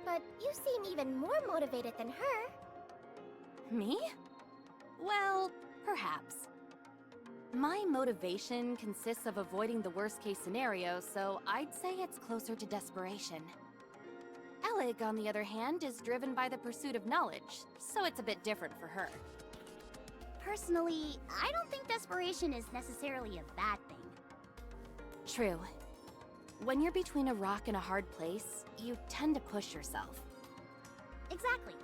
B: But you seem even more motivated than her.
A: Me? Well, perhaps. My motivation consists of avoiding the worst-case scenario, so I'd say it's closer to desperation. Elig, on the other hand, is driven by the pursuit of knowledge, so it's a bit different for her.
E: Personally, I don't think desperation is necessarily a bad thing.
A: True. When you're between a rock and a hard place, you tend to push yourself.
E: Exactly.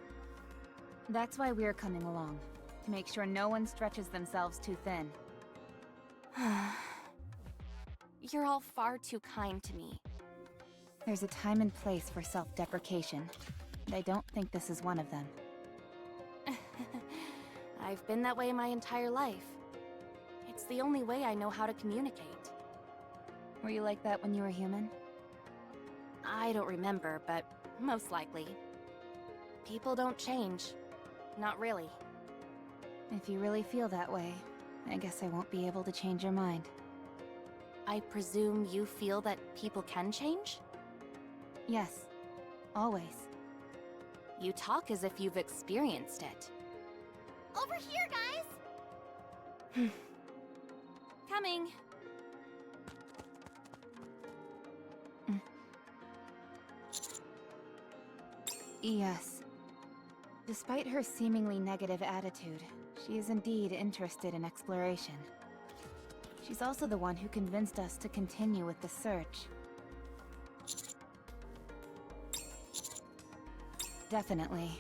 G: That's why we're coming along, to make sure no one stretches themselves too thin.
A: You're all far too kind to me.
G: There's a time and place for self-deprecation, and I don't think this is one of them.
A: I've been that way my entire life. It's the only way I know how to communicate.
G: Were you like that when you were human?
A: I don't remember, but most likely. People don't change. Not really.
G: If you really feel that way, I guess I won't be able to change your mind.
A: I presume you feel that people can change?
G: Yes. Always.
A: You talk as if you've experienced it.
E: Over here, guys!
A: Coming.
G: Yes. Despite her seemingly negative attitude, she is indeed interested in exploration. She's also the one who convinced us to continue with the search. Definitely.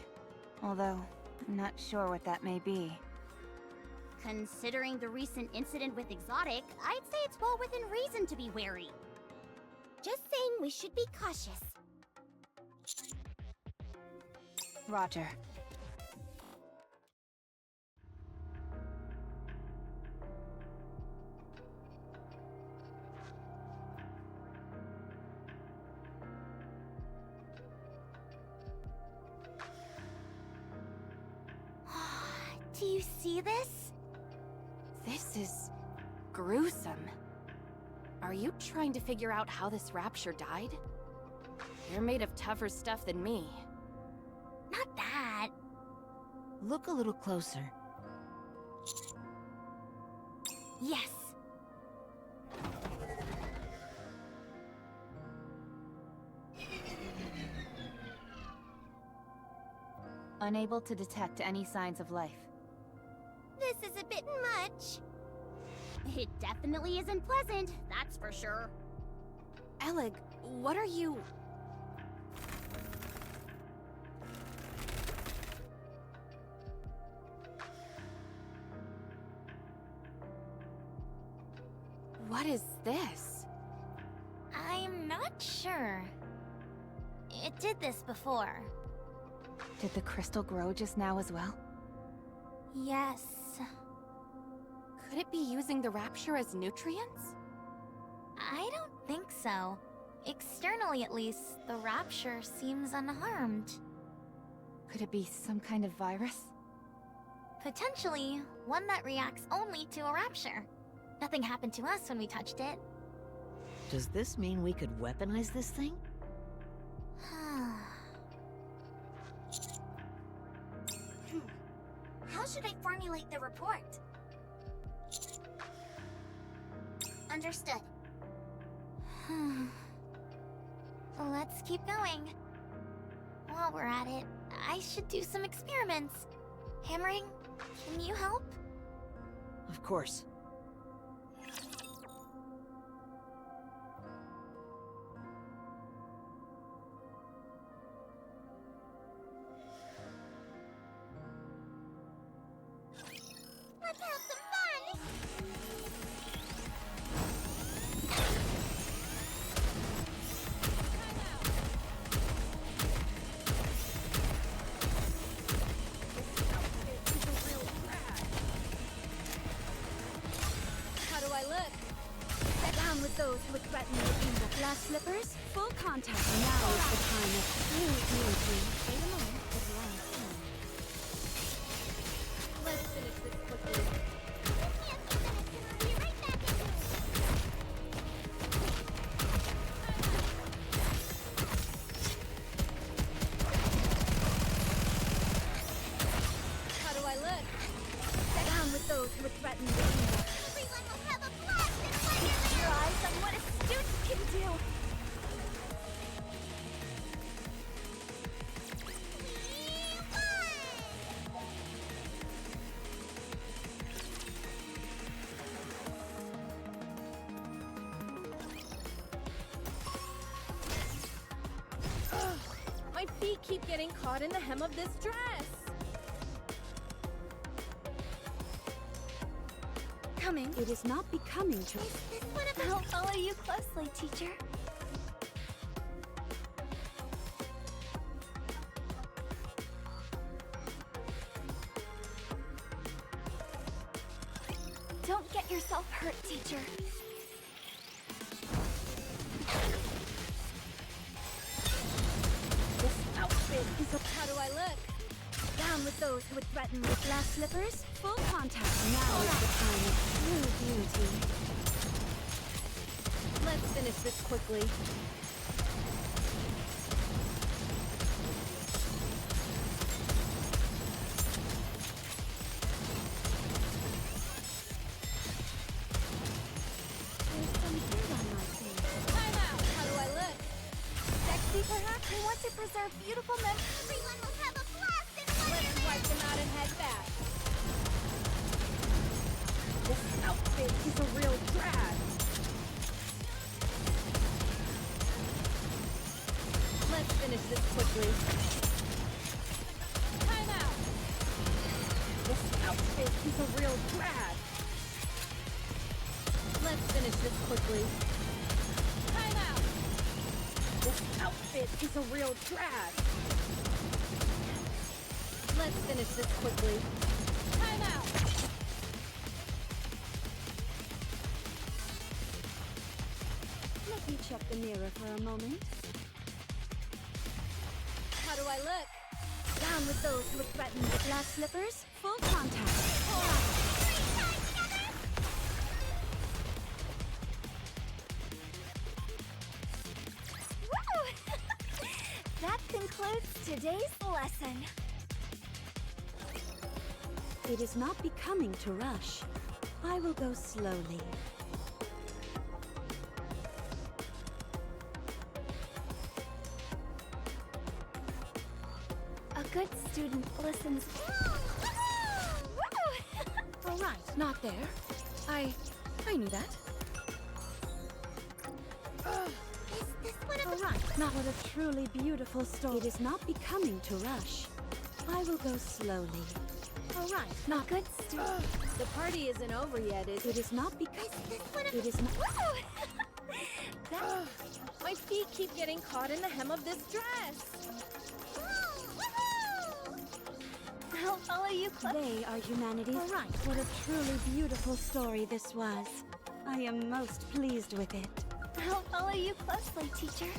G: Although, I'm not sure what that may be.
E: Considering the recent incident with Exotic, I'd say it's well within reason to be wary.
B: Just saying we should be cautious.
G: Roger.
E: Do you see this?
A: This is gruesome. Are you trying to figure out how this rapture died? You're made of tougher stuff than me.
E: Not that.
F: Look a little closer.
E: Yes.
G: Unable to detect any signs of life.
B: This is a bit much.
E: It definitely isn't pleasant, that's for sure.
A: Elig, what are you... What is this?
E: I'm not sure. It did this before.
G: Did the crystal grow just now as well?
E: Yes.
A: Could it be using the rapture as nutrients?
E: I don't think so. Externally, at least, the rapture seems unharmed.
G: Could it be some kind of virus?
E: Potentially, one that reacts only to a rapture. Nothing happened to us when we touched it.
F: Does this mean we could weaponize this thing?
E: How should I formulate the report? Understood. Let's keep going. While we're at it, I should do some experiments. Hammering, can you help?
F: Of course.
B: Let's have some fun!
H: How do I look? Set down with those who would threaten making the glass slippers. Full contact. Now is the time of true beauty. Wait a moment. It's right.
A: Let's finish this quickly.
B: Give me a few minutes and I'll be right back at you.
H: How do I look? Set down with those who would threaten making the
B: Everyone will have a blast in Wonderland!
H: your eyes on what a student can do.
A: My feet keep getting caught in the hem of this dress.
H: Coming. It is not becoming to.
B: Is this one of
E: I'll follow you closely, teacher. Don't get yourself hurt, teacher.
H: This outfit is a. How do I look? Down with those who would threaten with glass slippers. Full contact. Now is the time of true beauty.
A: Let's finish this quickly.
H: There's some dirt on my face.
A: Time out. How do I look?
E: Sexy, perhaps? We want to preserve beautiful memories.
B: Everyone will have a blast in
A: Let's
B: Wonderland!
A: wipe them out and head back.
H: This outfit is a real drag.
A: Let's finish this quickly. Time out.
H: This outfit is a real drag.
A: Let's finish this quickly. Time out.
H: This outfit is a real drag.
A: Let's finish this quickly. Time out.
H: Let me check the mirror for a moment.
A: How do I look?
H: Down with those who would threaten with glass slippers. Full contact.
E: Woo! That concludes today's lesson.
H: It is not becoming to rush. I will go slowly.
E: A good student listens.
I: All right, not there. I knew that.
B: Is this one of
H: All right, not what a truly beautiful story. It is not becoming to rush. I will go slowly. All right, not
E: Good student.
A: The party isn't over yet, is
H: It
A: it?
H: is not because
B: this one of
H: it is not.
A: My feet keep getting caught in the hem of this dress.
E: I'll follow you closely.
H: They are humanity's. All right, what a truly beautiful story this was. I am most pleased with it.
E: I'll follow you closely, teacher.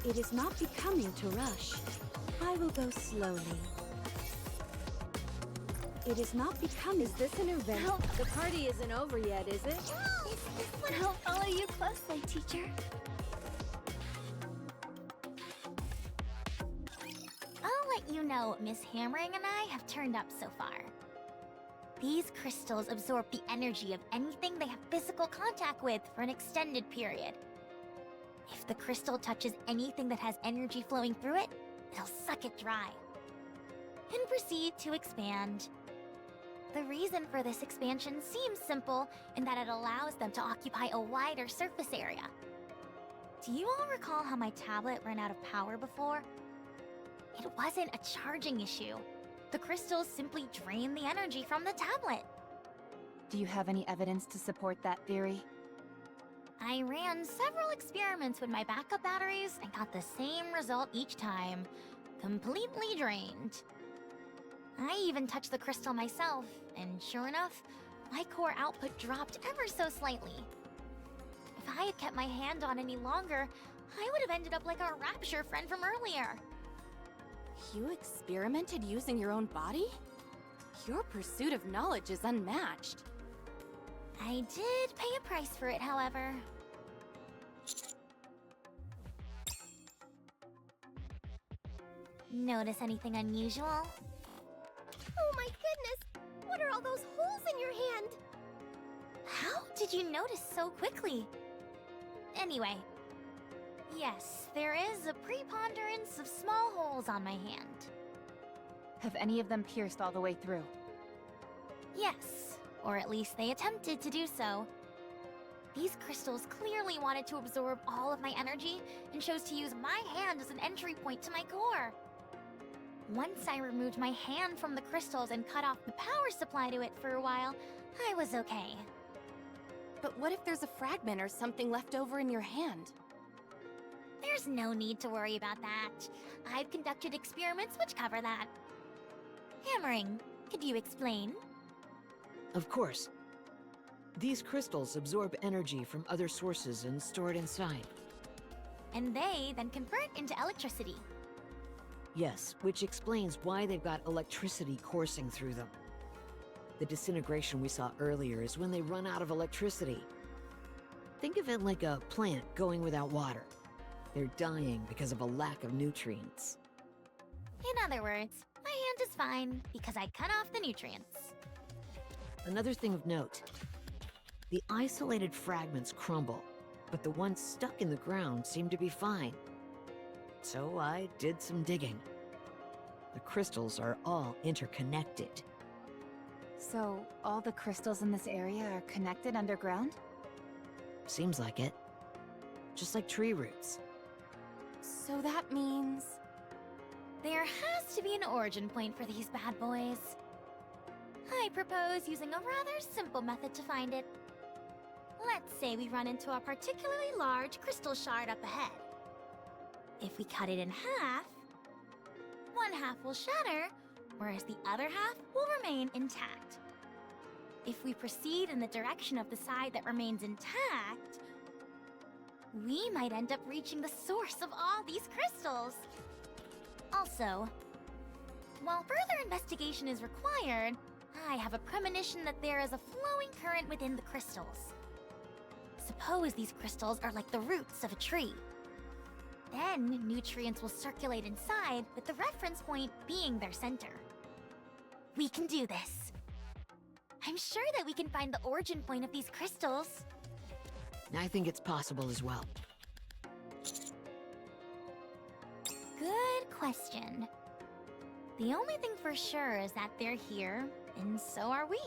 H: It is not becoming to rush. I will go slowly. It is not becoming.
A: Is this an event? The party isn't over yet, is it?
E: I'll follow you closely, teacher. I'll let you know what Miss Hammering and I have turned up so far. These crystals absorb the energy of anything they have physical contact with for an extended period. If the crystal touches anything that has energy flowing through it, it'll suck it dry. and proceed to expand. The reason for this expansion seems simple in that it allows them to occupy a wider surface area. Do you all recall how my tablet ran out of power before? It wasn't a charging issue. The crystals simply drained the energy from the tablet.
G: Do you have any evidence to support that theory?
E: I ran several experiments with my backup batteries and got the same result each time. Completely drained. I even touched the crystal myself, and sure enough, my core output dropped ever so slightly. If I had kept my hand on any longer, I would have ended up like our Rapture friend from earlier.
A: You experimented using your own body? Your pursuit of knowledge is unmatched.
E: I did pay a price for it, however. Notice anything unusual?
B: Oh my goodness! What are all those holes in your hand?
E: How did you notice so quickly? Anyway, yes, there is a preponderance of small holes on my hand.
G: Have any of them pierced all the way through?
E: Yes, or at least they attempted to do so. These crystals clearly wanted to absorb all of my energy and chose to use my hand as an entry point to my core. Once I removed my hand from the crystals and cut off the power supply to it for a while, I was okay.
A: But what if there's a fragment or something left over in your hand?
E: There's no need to worry about that. I've conducted experiments which cover that. Hammering, could you explain?
F: Of course. These crystals absorb energy from other sources and store it inside.
E: And they then convert into electricity.
F: Yes, which explains why they've got electricity coursing through them. The disintegration we saw earlier is when they run out of electricity. Think of it like a plant going without water. They're dying because of a lack of nutrients.
E: In other words, my hand is fine because I cut off the nutrients.
F: Another thing of note. The isolated fragments crumble, but the ones stuck in the ground seem to be fine. So I did some digging. The crystals are all interconnected.
G: So, all the crystals in this area are connected underground?
F: Seems like it. Just like tree roots.
A: So that means...
E: There has to be an origin point for these bad boys. I propose using a rather simple method to find it. Let's say we run into a particularly large crystal shard up ahead. If we cut it in half, one half will shatter, whereas the other half will remain intact. If we proceed in the direction of the side that remains intact, we might end up reaching the source of all these crystals. Also, while further investigation is required, I have a premonition that there is a flowing current within the crystals. Suppose these crystals are like the roots of a tree. Then, nutrients will circulate inside, with the reference point being their center. We can do this. I'm sure that we can find the origin point of these crystals.
F: I think it's possible as well.
E: Good question. The only thing for sure is that they're here, and so are we.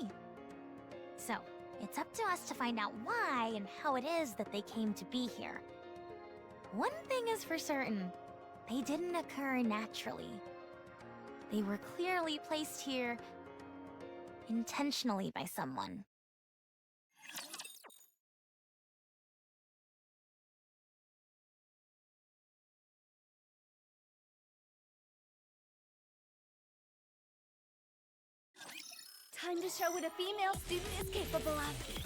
E: So, it's up to us to find out why and how it is that they came to be here. One thing is for certain, they didn't occur naturally. They were clearly placed here intentionally by someone.
H: Time to show what a female student is capable of.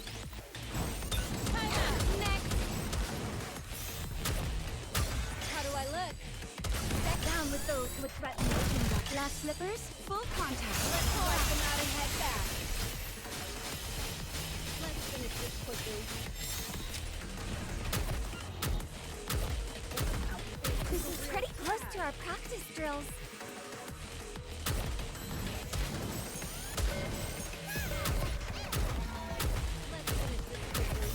H: How do I look? Back down with those who would threaten making the glass slippers. Full contact. Let's pull them out and head back. Let's finish this quickly.
B: This is pretty close to our practice drills.
H: Let's finish this quickly.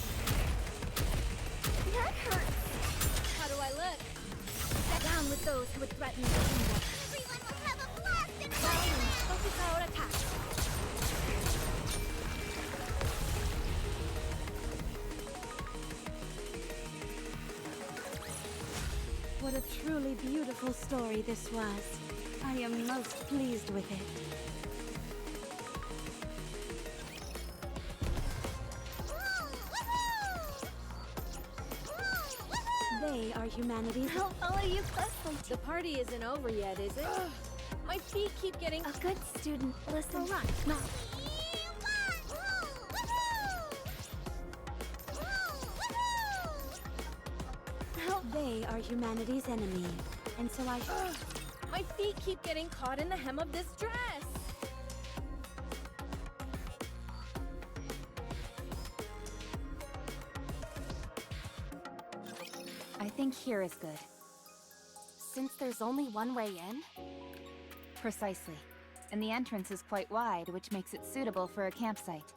B: That hurts.
H: How do I look?
B: Back down with those who would threaten making the...
E: Everyone will have a blast and
H: What a truly beautiful story this was. I am most pleased with it. They are humanity's.
B: I'll follow you closely.
I: The party isn't over yet, is it? My feet keep getting.
B: A good student listens.
H: Right, now. They are humanity's enemy, and so I.
I: My feet keep getting caught in the hem of this dress.
G: I think here is good.
A: Since there's only one way in?
G: Precisely. And the entrance is quite wide, which makes it suitable for a campsite.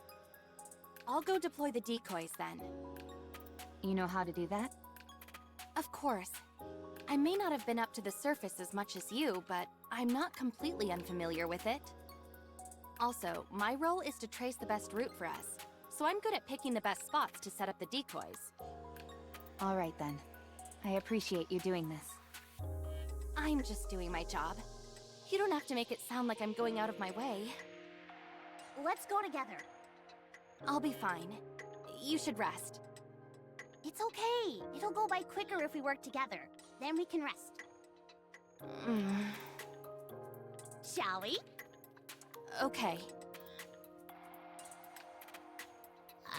A: I'll go deploy the decoys then.
G: You know how to do that?
A: Of course. I may not have been up to the surface as much as you, but I'm not completely unfamiliar with it. Also, my role is to trace the best route for us, so I'm good at picking the best spots to set up the decoys.
G: All right then. I appreciate you doing this.
A: I'm just doing my job. You don't have to make it sound like I'm going out of my way.
E: Let's go together.
A: I'll be fine. You should rest.
E: It's okay. It'll go by quicker if we work together. Then we can rest. Shall we?
A: Okay.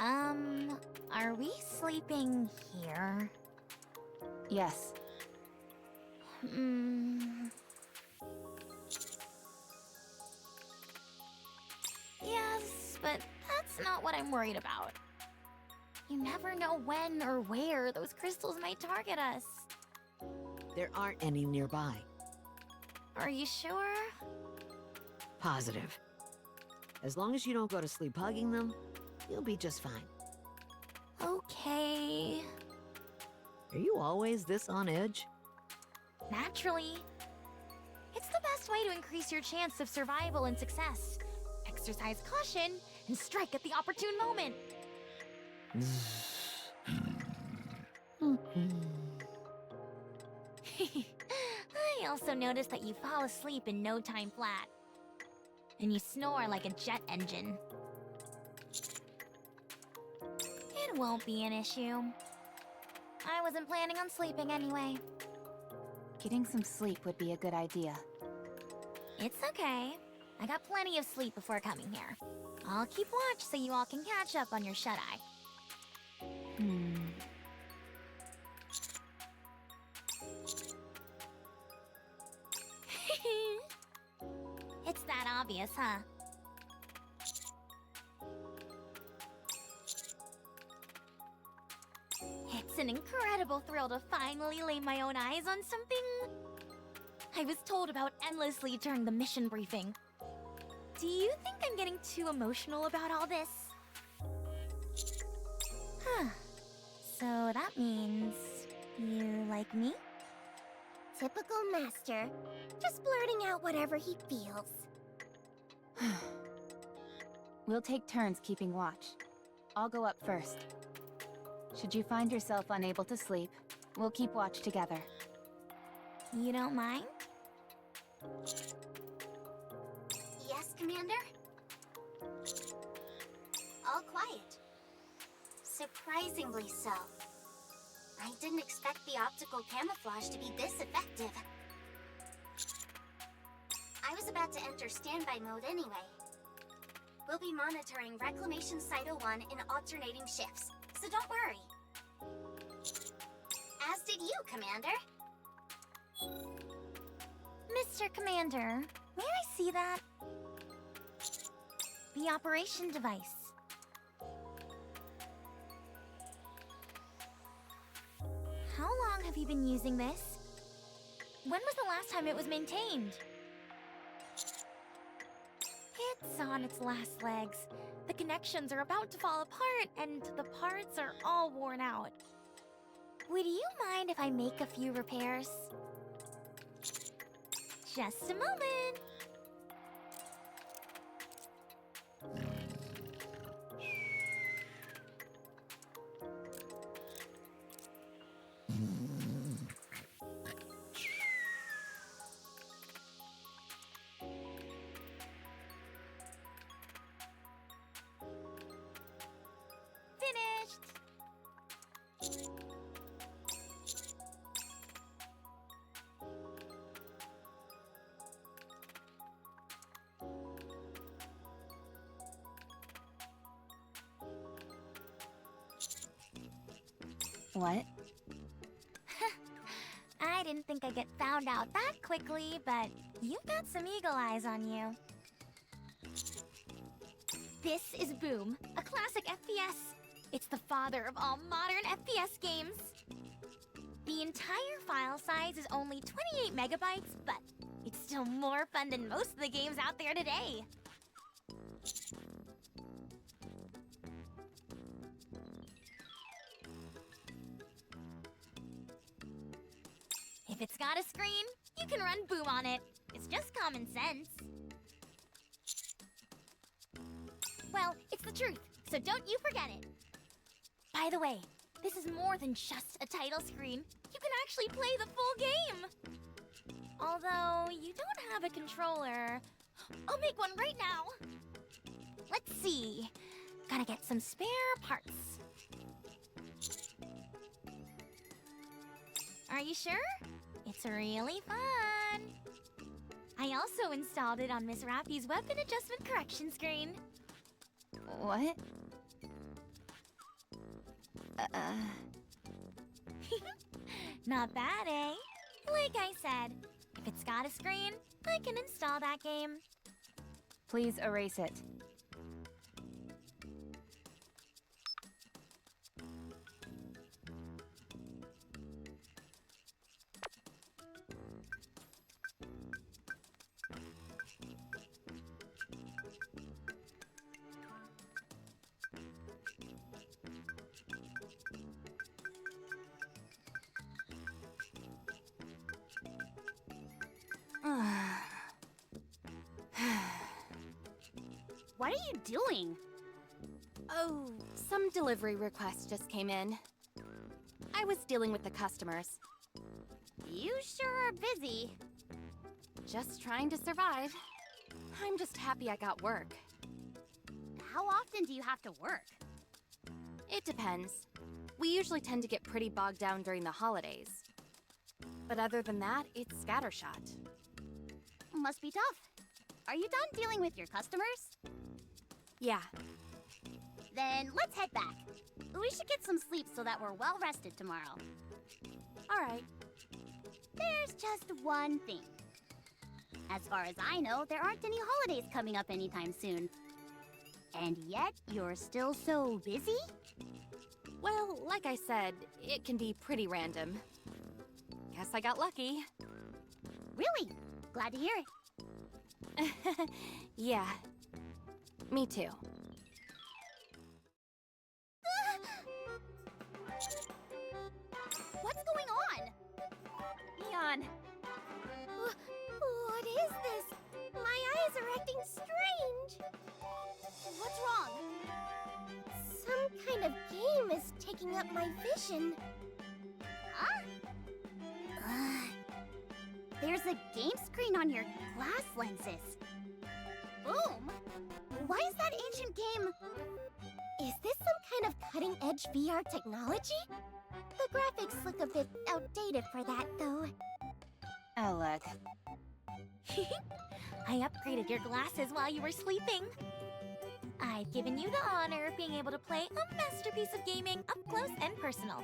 E: Are we sleeping here?
G: Yes.
E: Yes, but that's not what I'm worried about. You never know when or where those crystals might target us.
F: There aren't any nearby.
E: Are you sure?
F: Positive. As long as you don't go to sleep hugging them, you'll be just fine.
E: Okay.
F: Are you always this on edge?
E: Naturally. It's the best way to increase your chance of survival and success. Exercise caution and strike at the opportune moment. I also noticed that you fall asleep in no time flat. And you snore like a jet engine. It won't be an issue. I wasn't planning on sleeping anyway.
G: Getting some sleep would be a good idea.
E: It's okay. I got plenty of sleep before coming here. I'll keep watch so you all can catch up on your shut-eye. It's that obvious, huh? It's an incredible thrill to finally lay my own eyes on something I was told about endlessly during the mission briefing. Do you think I'm getting too emotional about all this? Huh. So that means you like me?
B: Typical master. Just blurting out whatever he feels.
G: We'll take turns keeping watch. I'll go up first. Should you find yourself unable to sleep, we'll keep watch together.
E: You don't mind?
B: Yes, Commander? All quiet. Surprisingly so. I didn't expect the optical camouflage to be this effective. I was about to enter standby mode anyway. We'll be monitoring Reclamation Site 01 in alternating shifts, so don't worry. As did you, Commander.
E: Mr. Commander, may I see that? The operation device. How long have you been using this? When was the last time it was maintained? It's on its last legs. The connections are about to fall apart, and the parts are all worn out. Would you mind if I make a few repairs? Just a moment. finished!
G: What?
E: I didn't think I'd get found out that quickly, but you've got some eagle eyes on you. This is Boom, a classic FPS. It's the father of all modern FPS games. The entire file size is only 28 megabytes, but it's still more fun than most of the games out there today. If it's got a screen, you can run Boom on it. It's just common sense. Well, it's the truth, so don't you forget it. By the way, this is more than just a title screen. You can actually play the full game. Although, you don't have a controller. I'll make one right now. Let's see. Gotta get some spare parts. Are you sure? It's really fun. I also installed it on Miss Rappy's weapon adjustment correction screen.
G: What?
E: Not bad, eh? Like I said, if it's got a screen, I can install that game.
G: Please erase it.
H: What are you doing?
A: Oh, some delivery requests just came in. I was dealing with the customers.
H: You sure are busy.
A: Just trying to survive. I'm just happy I got work.
H: How often do you have to work?
A: It depends. We usually tend to get pretty bogged down during the holidays. But other than that, it's scattershot.
H: Must be tough. Are you done dealing with your customers?
A: Yeah.
H: Then let's head back. We should get some sleep so that we're well rested tomorrow.
A: Alright.
H: There's just one thing. As far as I know, there aren't any holidays coming up anytime soon. And yet, you're still so busy?
A: Well, like I said, it can be pretty random. Guess I got lucky.
H: Really? Glad to hear it.
A: Yeah. Me too.
H: What's going on?
G: Leon!
B: What is this? My eyes are acting strange.
H: What's wrong?
B: Some kind of game is taking up my vision.
H: Huh? There's a game screen on your glass lenses. Boom! Why is that ancient game?
B: Is this some kind of cutting-edge VR technology? The graphics look a bit outdated for that, though.
G: Alec.
E: I upgraded your glasses while you were sleeping. I've given you the honor of being able to play a masterpiece of gaming up close and personal.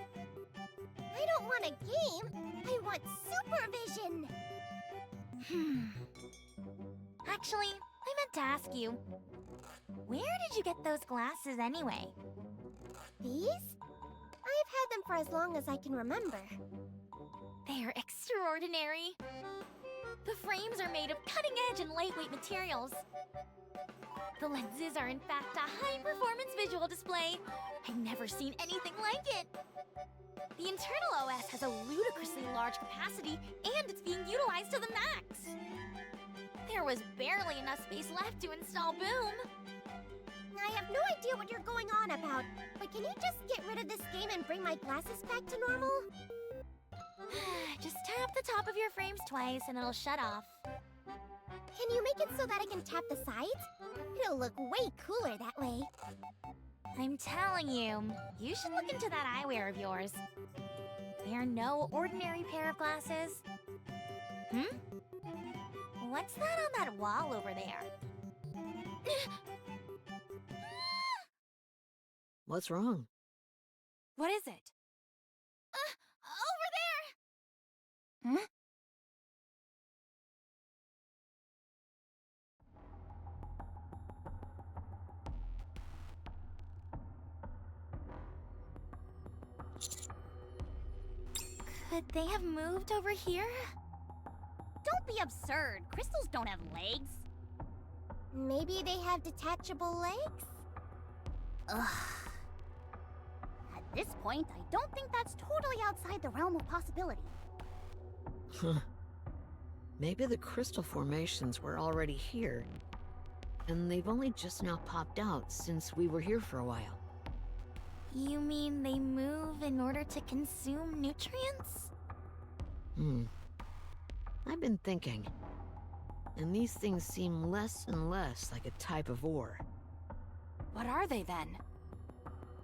B: I don't want a game. I want supervision.
E: Actually, I meant to ask you, where did you get those glasses anyway?
B: These? I've had them for as long as I can remember.
E: They're extraordinary. The frames are made of cutting-edge and lightweight materials. The lenses are in fact a high-performance visual display. I've never seen anything like it. The internal OS has a ludicrously large capacity, and it's being utilized to the max. There was barely enough space left to install Boom.
B: I have no idea what you're going on about, but can you just get rid of this game and bring my glasses back to normal?
E: Just tap the top of your frames twice and it'll shut off.
B: Can you make it so that I can tap the sides? It'll look way cooler that way.
E: I'm telling you, you should look into that eyewear of yours. They're no ordinary pair of glasses. Hmm? What's that on that wall over there?
F: What's wrong?
A: What is it?
E: Over there!
A: Huh?
E: Could they have moved over here? Don't be absurd. Crystals don't have legs.
B: Maybe they have detachable legs?
E: Ugh. At this point, I don't think that's totally outside the realm of possibility.
F: Maybe the crystal formations were already here, and they've only just now popped out since we were here for a while.
E: You mean they move in order to consume nutrients?
F: I've been thinking, and these things seem less and less like a type of ore.
A: What are they then?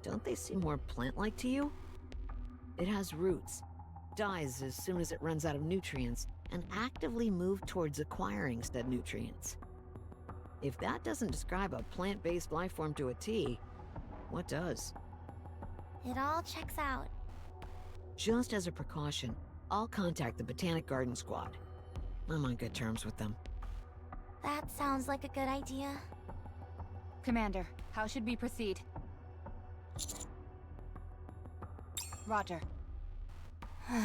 F: Don't they seem more plant-like to you? It has roots, dies as soon as it runs out of nutrients, and actively moves towards acquiring said nutrients. If that doesn't describe a plant-based life form to a T, what does?
E: It all checks out.
F: Just as a precaution, I'll contact the Botanic Garden Squad. I'm on good terms with them.
E: That sounds like a good idea.
G: Commander, how should we proceed? Roger.
B: Come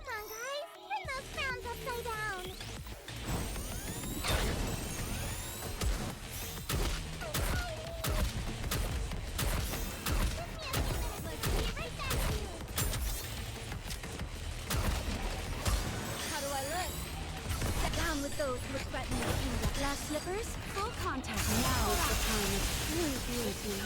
B: on, guys! Turn those crowns upside down!
I: How do I look? Get down with those who threaten your kingdom. Glass slippers, full contact. Now is the time of true beauty.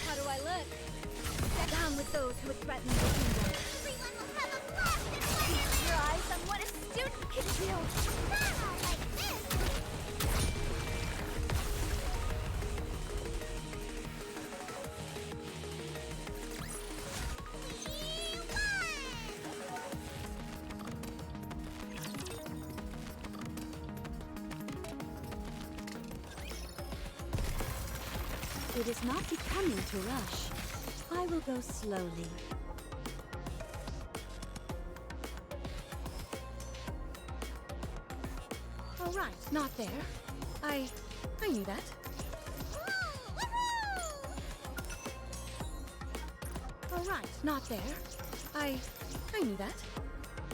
I: How do I look? Get down with those who threaten your kingdom.
B: Everyone will have a blast in Wonderland!
E: Feast your eyes on what a student can do.
B: Not like this!
I: It is not becoming to rush. I will go slowly. All right, not there. I knew that. All right, not there. I knew that.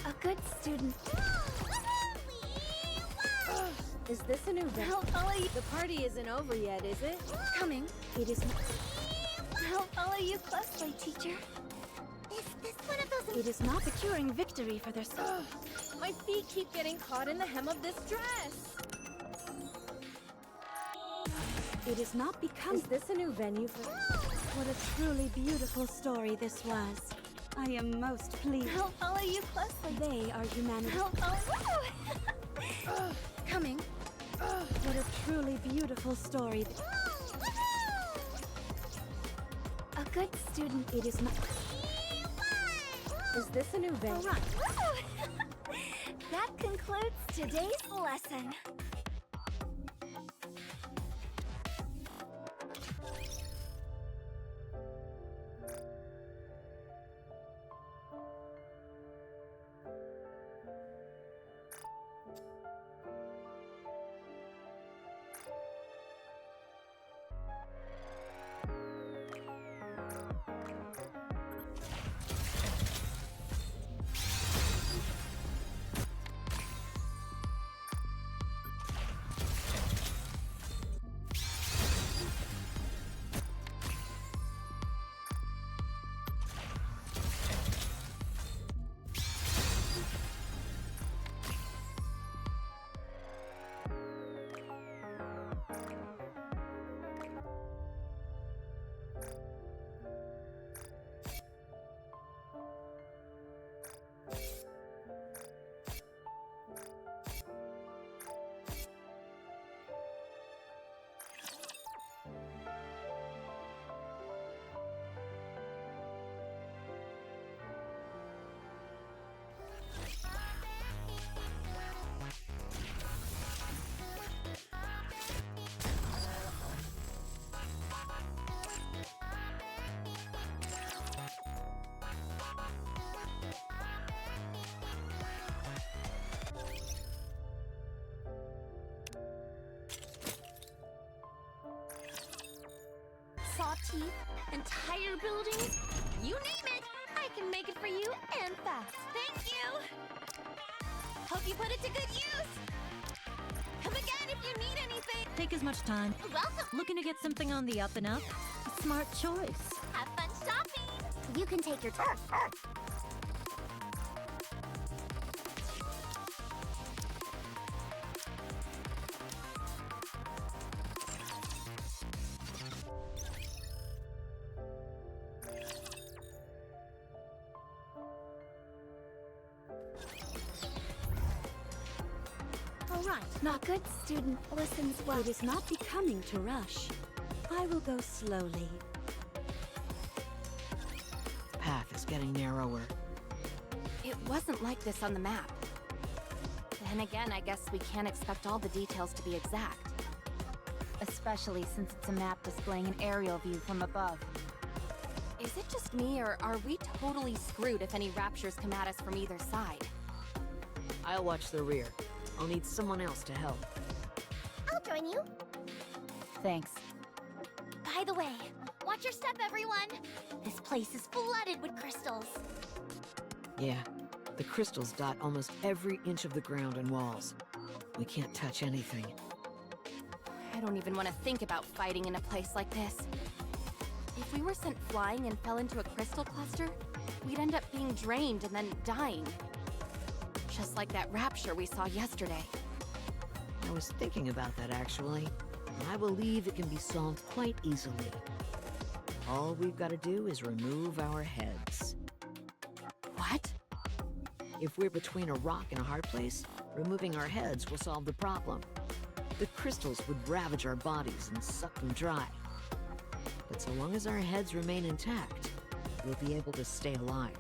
G: A good student.
I: Is this a new
G: I'll follow you.
I: The party isn't over yet, is it?
G: Coming.
I: It is not.
G: I'll follow you closely, teacher.
B: Is this one of those...
I: It is not securing victory for their soul. My feet keep getting caught in the hem of this dress. It is not becoming. Is this a new venue for... What a truly beautiful story this was. I am most pleased.
G: I'll follow you closely.
I: They are humanity.
G: I'll follow.
I: Coming. What a truly beautiful story.
G: A good student.
I: It is not... Is this a new venue?
G: All right. That concludes today's lesson.
I: saw teeth, entire buildings, you name it, I can make it for you and fast.
E: Thank you! Hope you put it to good use! Come again if you need anything!
J: Take as much time.
E: Welcome!
J: Looking to get something on the up and up? Smart choice.
E: Have fun shopping!
B: You can take your turn.
I: All right,
B: A good student listens well.
I: it is not becoming to rush. I will go slowly.
F: The path is getting narrower.
A: It wasn't like this on the map. Then again, I guess we can't expect all the details to be exact.
G: Especially since it's a map displaying an aerial view from above.
A: Is it just me, or are we totally screwed if any raptures come at us from either side?
F: I'll watch the rear. I'll need someone else to help.
B: I'll join you.
G: Thanks.
E: By the way, watch your step, everyone! This place is flooded with crystals.
F: Yeah, the crystals dot almost every inch of the ground and walls. We can't touch anything.
A: I don't even want to think about fighting in a place like this. If we were sent flying and fell into a crystal cluster, we'd end up being drained and then dying. Just like that rapture we saw yesterday.
F: I was thinking about that actually, and I believe it can be solved quite easily. All we've got to do is remove our heads.
A: What?
F: If we're between a rock and a hard place, removing our heads will solve the problem. The crystals would ravage our bodies and suck them dry. But so long as our heads remain intact, we'll be able to stay alive.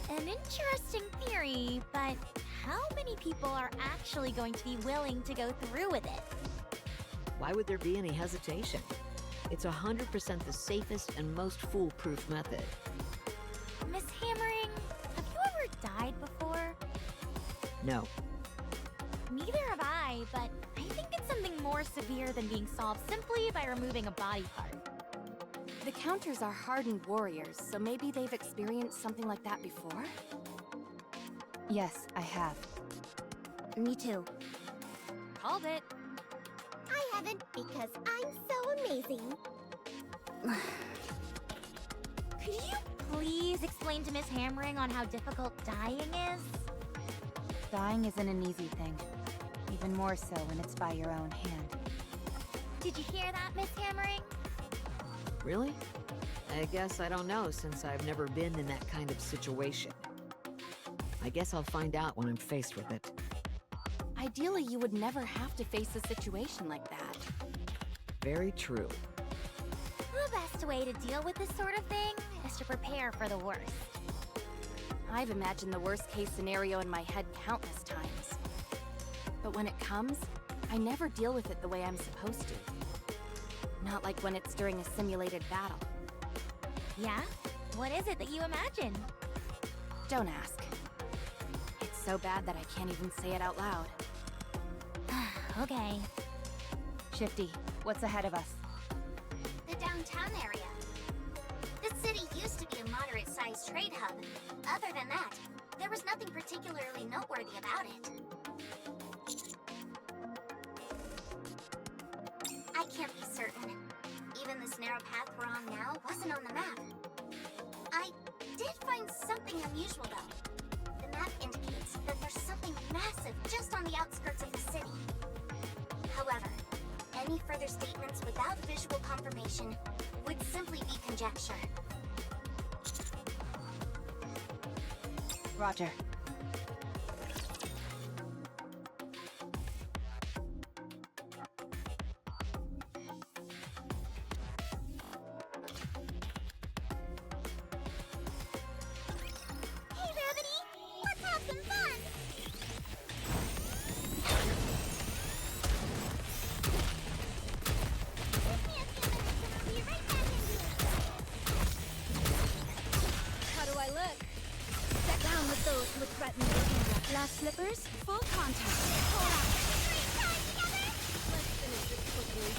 E: An interesting theory, but how many people are actually going to be willing to go through with it?
F: Why would there be any hesitation? It's 100% the safest and most foolproof method.
E: Miss Hammering, have you ever died before?
F: No,
E: Neither have I, but I think it's something more severe than being solved simply by removing a body part.
A: The Counters are hardened warriors, so maybe they've experienced something like that before?
G: Yes, I have.
B: Me too.
E: Called it.
B: I haven't because I'm so amazing.
E: Could you please explain to Miss Hammering on how difficult dying is?
G: Dying isn't an easy thing. Even more so when it's by your own hand.
E: Did you hear that, Miss Hammering?
F: really? I guess I don't know since I've never been in that kind of situation. I guess I'll find out when I'm faced with it.
A: Ideally, you would never have to face a situation like that.
F: Very true.
E: The best way to deal with this sort of thing is to prepare for the worst.
A: I've imagined the worst-case scenario in my head countless times. But when it comes, I never deal with it the way I'm supposed to. Not like when it's during a simulated battle.
E: Yeah? What is it that you imagine?
A: Don't ask. It's so bad that I can't even say it out loud.
E: Okay.
G: Shifty, what's ahead of us?
H: The downtown area. This city used to be a moderate-sized trade hub. Other than that, there was nothing particularly noteworthy about it. I can't be certain. Even this narrow path we're on now wasn't on the map. I did find something unusual, though. The map indicates that there's something massive just on the outskirts of the city. However, any further statements without visual confirmation would simply be conjecture.
G: Roger.
B: Hey, Rabbity! Let's have some fun! Give me a few minutes and I'll be right back into it.
I: How do I look? Get down with those who would threaten your kingdom. Glass slippers, full contact. Hold on. Let's finish this quickly.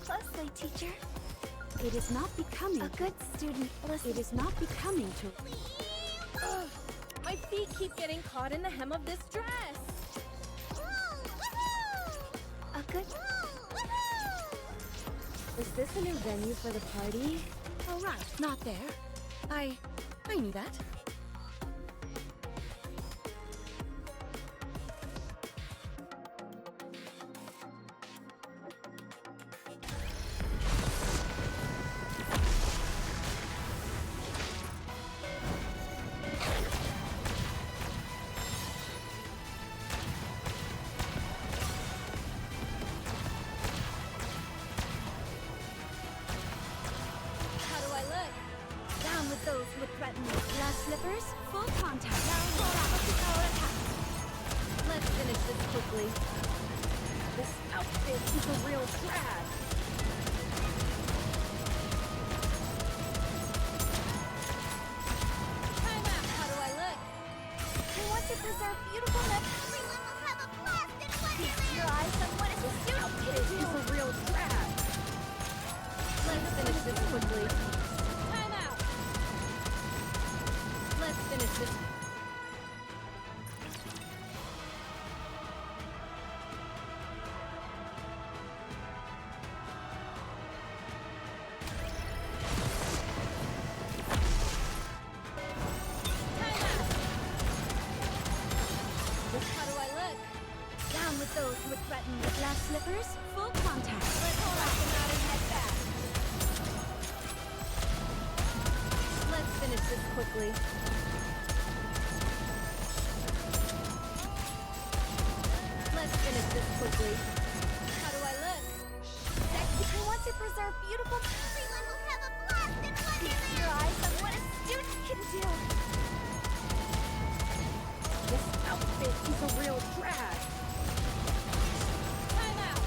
B: closely, teacher.
I: It is not becoming.
B: A good student, listen.
I: It is not becoming to.
A: Ugh, my feet keep getting caught in the hem of this dress.
B: A good...
I: Is this a new venue for the party?
A: Oh right, not there. I knew that.
B: How do I look? Down with those who would threaten me. Glass slippers, full contact.
A: Let's finish this quickly. This outfit is a real drag.
B: Time out. How do I look? I want to preserve beautiful Everyone will have a blast in Wonderland! Your eyes on what is a student can do!
A: It's a real drag. Let's finish this quickly.
B: Time out!
A: Let's finish this.
B: Time out! How do I look? Down with those who would threaten me. Glass slippers, full contact. Let's crack them out and head back.
A: Let's finish this quickly. Let's finish this quickly.
B: How do I look? Sexy. I want to preserve beautiful. Everyone will have a blast in Wonderland! Your eyes on what a student can do!
A: This outfit is a real drag.
B: Time out!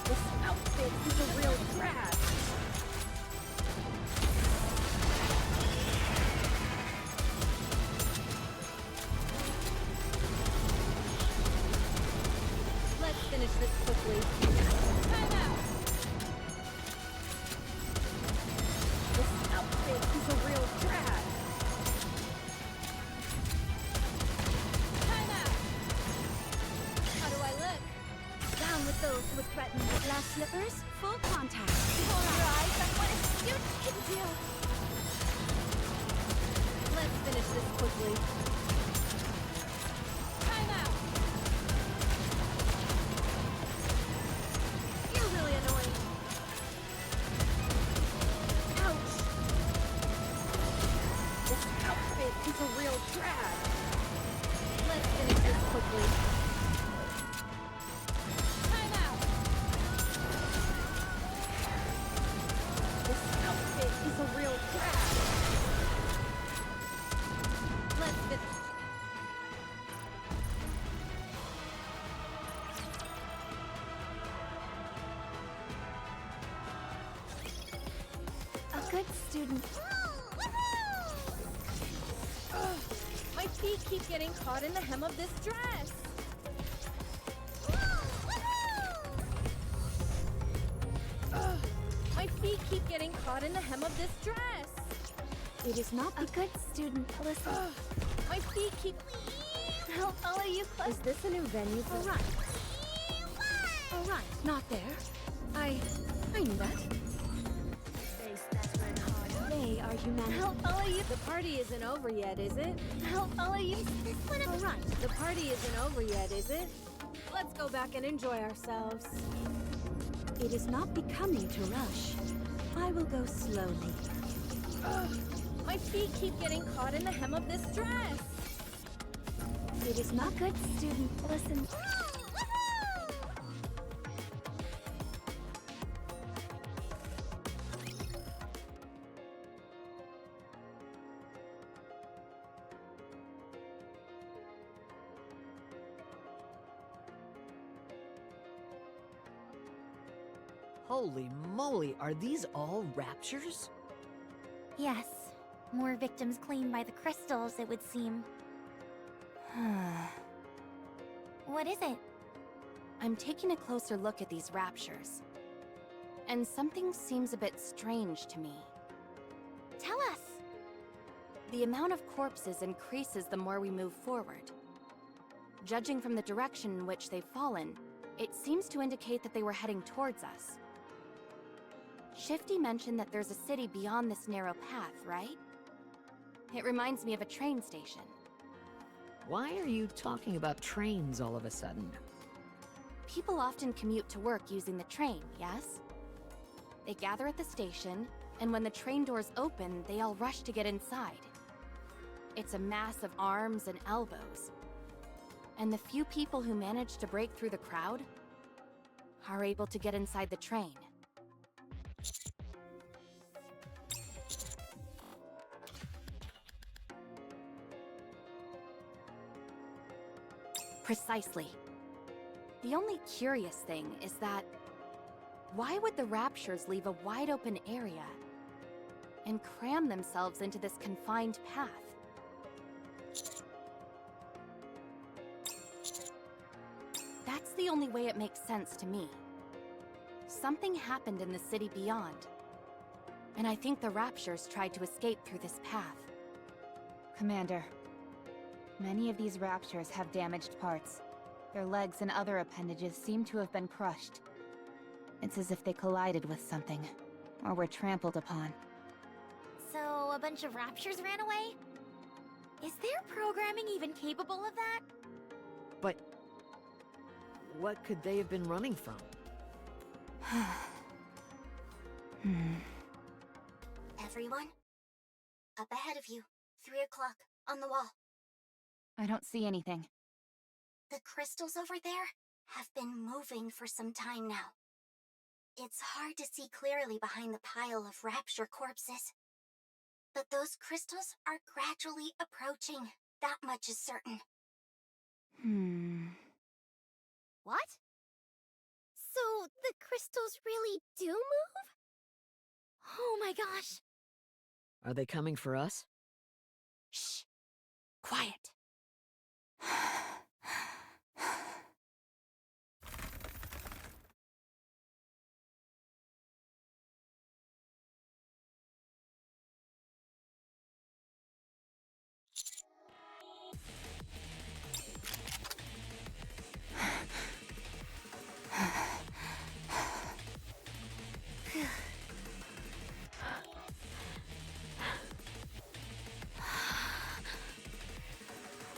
A: This outfit is a real drag. Let's finish this quickly.
B: Time out!
A: This outfit is a real drag.
B: Time out! How do I look? Down with those who would threaten me. Glass slippers, full contact. Hold your eyes on what a student can do!
A: Let's finish this quickly.
B: Time out!
A: You're really annoying. Ouch. This outfit is a real drag. Let's finish this quickly.
B: Time out!
A: This outfit is a real drag. Let's finish.
B: A good student.
A: Ugh, my feet keep getting caught in the hem of this dress. Ugh, my feet keep getting caught in the hem of this dress.
I: It is not.
B: A good student. Listen.
A: Ugh, my feet keep.
B: I'll follow you close.
I: Is this a new venue for?
A: All right. All right, not there. I knew that.
I: They are humanity.
B: I'll follow you.
A: The party isn't over yet, is it?
B: I'll follow you. This one
A: All
B: of
A: right, the party isn't over yet, is it? Let's go back and enjoy ourselves.
I: It is not becoming to rush. I will go slowly.
A: Ugh, my feet keep getting caught in the hem of this dress.
I: It is not.
B: good student. Listen.
F: Holy moly, are these all raptures?
E: Yes. More victims claimed by the crystals, it would seem. What is it?
A: I'm taking a closer look at these raptures. And something seems a bit strange to me.
B: Tell us.
A: The amount of corpses increases the more we move forward. Judging from the direction in which they've fallen, it seems to indicate that they were heading towards us. Shifty mentioned that there's a city beyond this narrow path, right? It reminds me of a train station.
F: Why are you talking about trains all of a sudden?
A: People often commute to work using the train, yes? They gather at the station, and when the train doors open, they all rush to get inside. It's a mass of arms and elbows. And the few people who manage to break through the crowd are able to get inside the train. Precisely. The only curious thing is that why would the Raptures leave a wide open area and cram themselves into this confined path? That's the only way it makes sense to me. Something happened in the city beyond, and I think the Raptures tried to escape through this path.
G: Commander, many of these raptures have damaged parts. Their legs and other appendages seem to have been crushed. It's as if they collided with something, or were trampled upon.
E: So, a bunch of raptures ran away? Is their programming even capable of that?
F: But what could they have been running from?
H: Everyone? Up ahead of you. 3 o'clock, on the wall.
G: I don't see anything.
H: The crystals over there have been moving for some time now. It's hard to see clearly behind the pile of rapture corpses. But those crystals are gradually approaching. That much is certain.
B: What? So, the crystals really do move?
E: Oh my gosh!
F: Are they coming for us?
A: Shh! Quiet!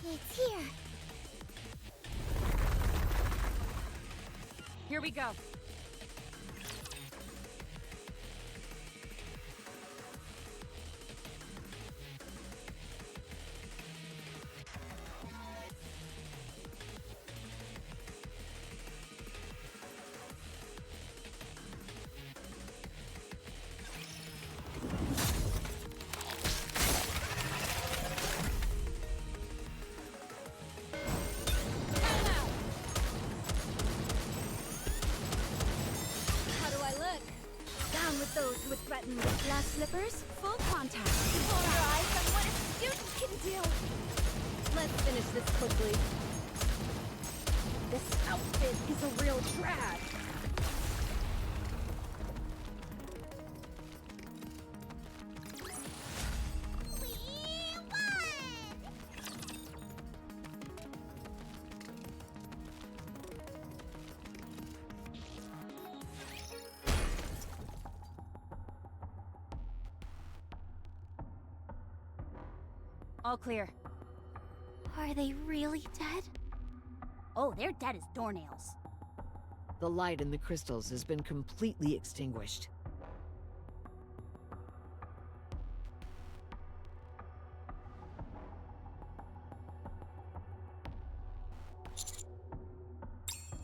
B: It's here.
G: Here we go.
I: With those who would threaten with glass slippers, full contact.
B: Keep your eyes on what a student can do.
I: Let's finish this quickly. This outfit is a real drag.
G: All clear.
E: Are they really dead? Oh, they're dead as doornails.
F: The light in the crystals has been completely extinguished.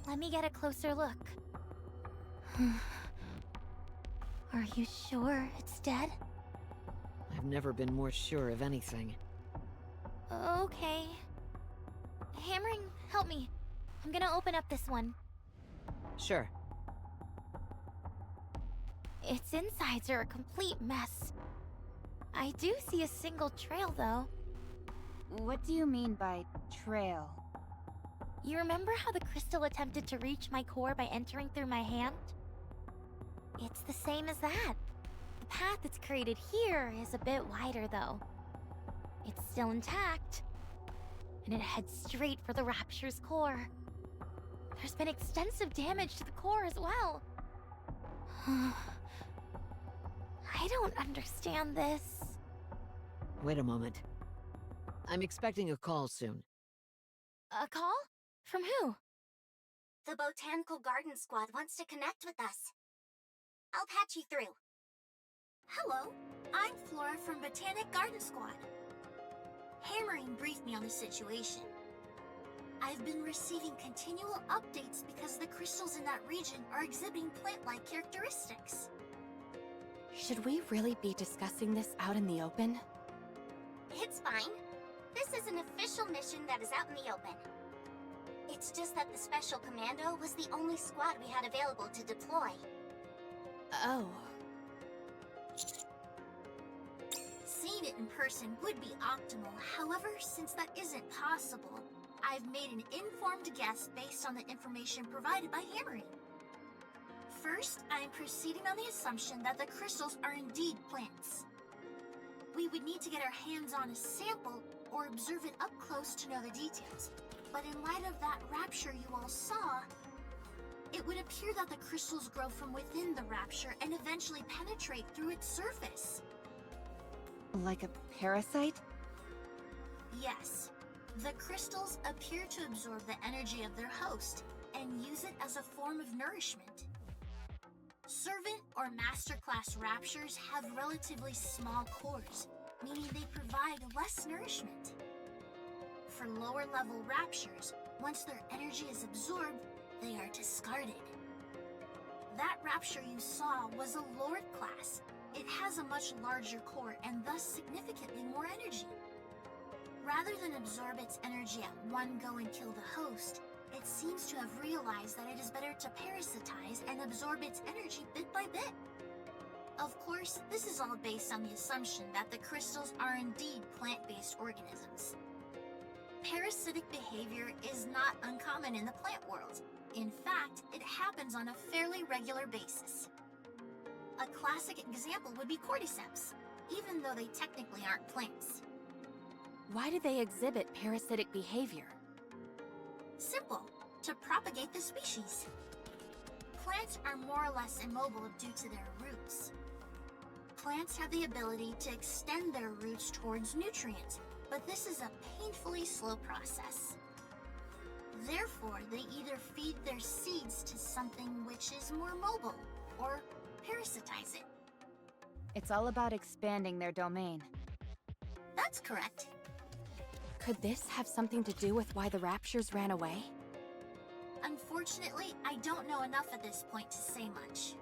E: Let me get a closer look. Are you sure it's dead?
F: I've never been more sure of anything.
E: Okay. Hammering, help me. I'm gonna open up this one.
F: Sure.
E: Its insides are a complete mess. I do see a single trail, though.
G: What do you mean by trail?
E: You remember how the crystal attempted to reach my core by entering through my hand? It's the same as that. The path it's created here is a bit wider, though. It's still intact, and it heads straight for the Rapture's core. There's been extensive damage to the core as well. I don't understand this.
F: Wait a moment. I'm expecting a call soon.
E: A call? From who?
H: The Botanical Garden Squad wants to connect with us. I'll patch you through. Hello, I'm Flora from Botanic Garden Squad. Hammering briefed me on the situation. I've been receiving continual updates because the crystals in that region are exhibiting plant-like characteristics.
A: Should we really be discussing this out in the open?
H: It's fine. This is an official mission that is out in the open. It's just that the Special Commando was the only squad we had available to deploy.
A: Oh.
H: Seeing it in person would be optimal. However, since that isn't possible, I've made an informed guess based on the information provided by Hammering. First, I'm proceeding on the assumption that the crystals are indeed plants. We would need to get our hands on a sample or observe it up close to know the details. But in light of that rapture you all saw, it would appear that the crystals grow from within the rapture and eventually penetrate through its surface.
A: Like a parasite?
H: Yes. The crystals appear to absorb the energy of their host and use it as a form of nourishment. Servant or masterclass raptures have relatively small cores, meaning they provide less nourishment. For lower level raptures, once their energy is absorbed, they are discarded. That rapture you saw was a Lord class. It has a much larger core and thus significantly more energy. Rather than absorb its energy at one go and kill the host, it seems to have realized that it is better to parasitize and absorb its energy bit by bit. Of course, this is all based on the assumption that the crystals are indeed plant-based organisms. Parasitic behavior is not uncommon in the plant world. In fact, it happens on a fairly regular basis. A classic example would be cordyceps, even though they technically aren't plants.
A: Why do they exhibit parasitic behavior?
H: Simple, to propagate the species. Plants are more or less immobile due to their roots. Plants have the ability to extend their roots towards nutrients, but this is a painfully slow process. Therefore, they either feed their seeds to something which is more mobile, or parasitize it.
G: It's all about expanding their domain.
H: That's correct.
A: Could this have something to do with why the Raptures ran away?
H: Unfortunately, I don't know enough at this point to say much.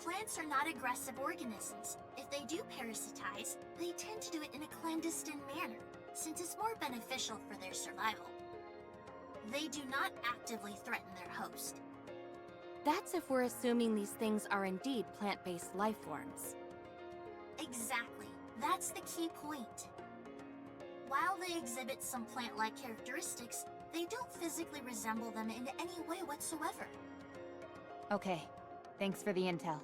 H: Plants are not aggressive organisms. If they do parasitize, they tend to do it in a clandestine manner, since it's more beneficial for their survival. They do not actively threaten their host.
A: That's if we're assuming these things are indeed plant-based life forms.
H: Exactly. That's the key point. While they exhibit some plant-like characteristics, they don't physically resemble them in any way whatsoever.
G: Okay, thanks for the intel.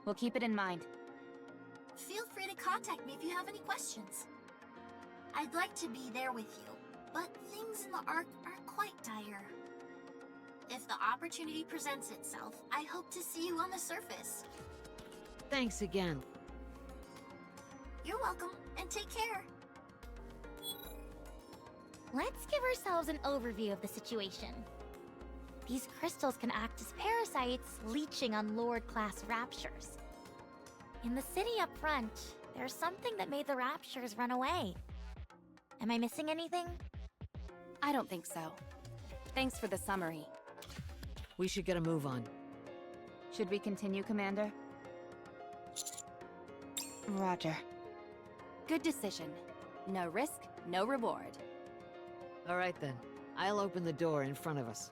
G: We'll keep it in mind.
H: Feel free to contact me if you have any questions. I'd like to be there with you, but things in the Ark are quite dire. If the opportunity presents itself, I hope to see you on the surface.
F: Thanks again.
H: You're welcome, and take care.
E: Let's give ourselves an overview of the situation. These crystals can act as parasites, leeching on Lord-class raptures. In the city up front, there's something that made the raptures run away. Am I missing anything?
A: I don't think so. Thanks for the summary.
F: We should get a move on.
G: Should we continue, Commander?
A: Roger. Good decision. No risk, no reward.
F: All right then. I'll open the door in front of us.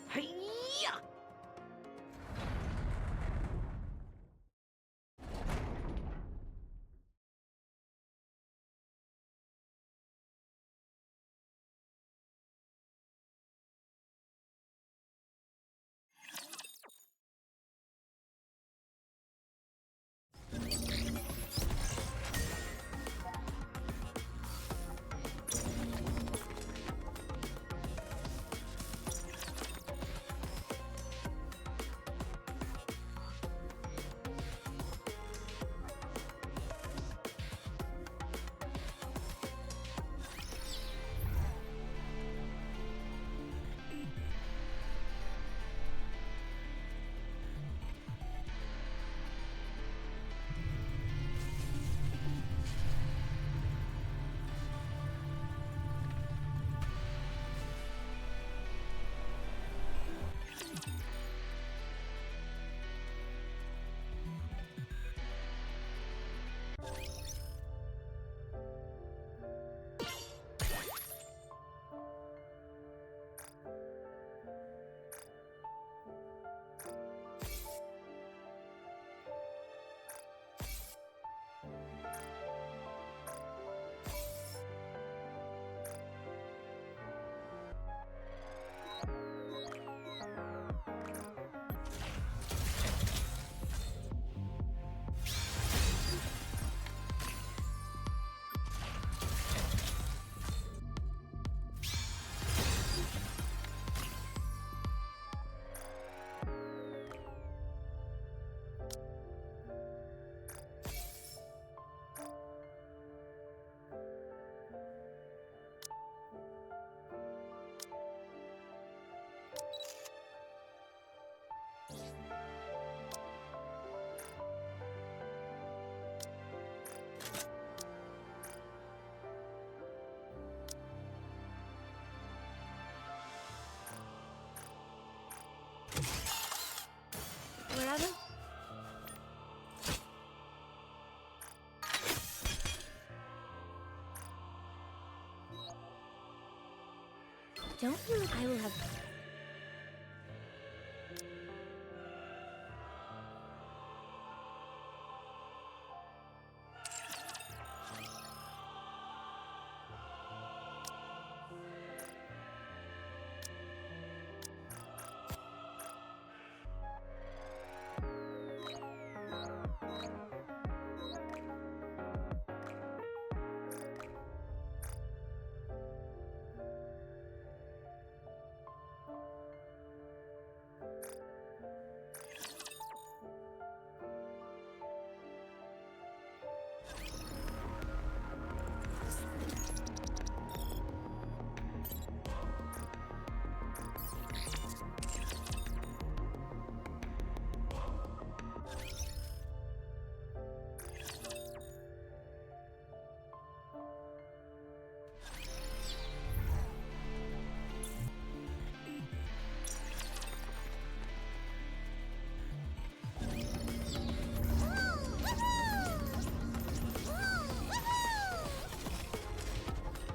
F: Hi-ya!
I: Don't you? I will have.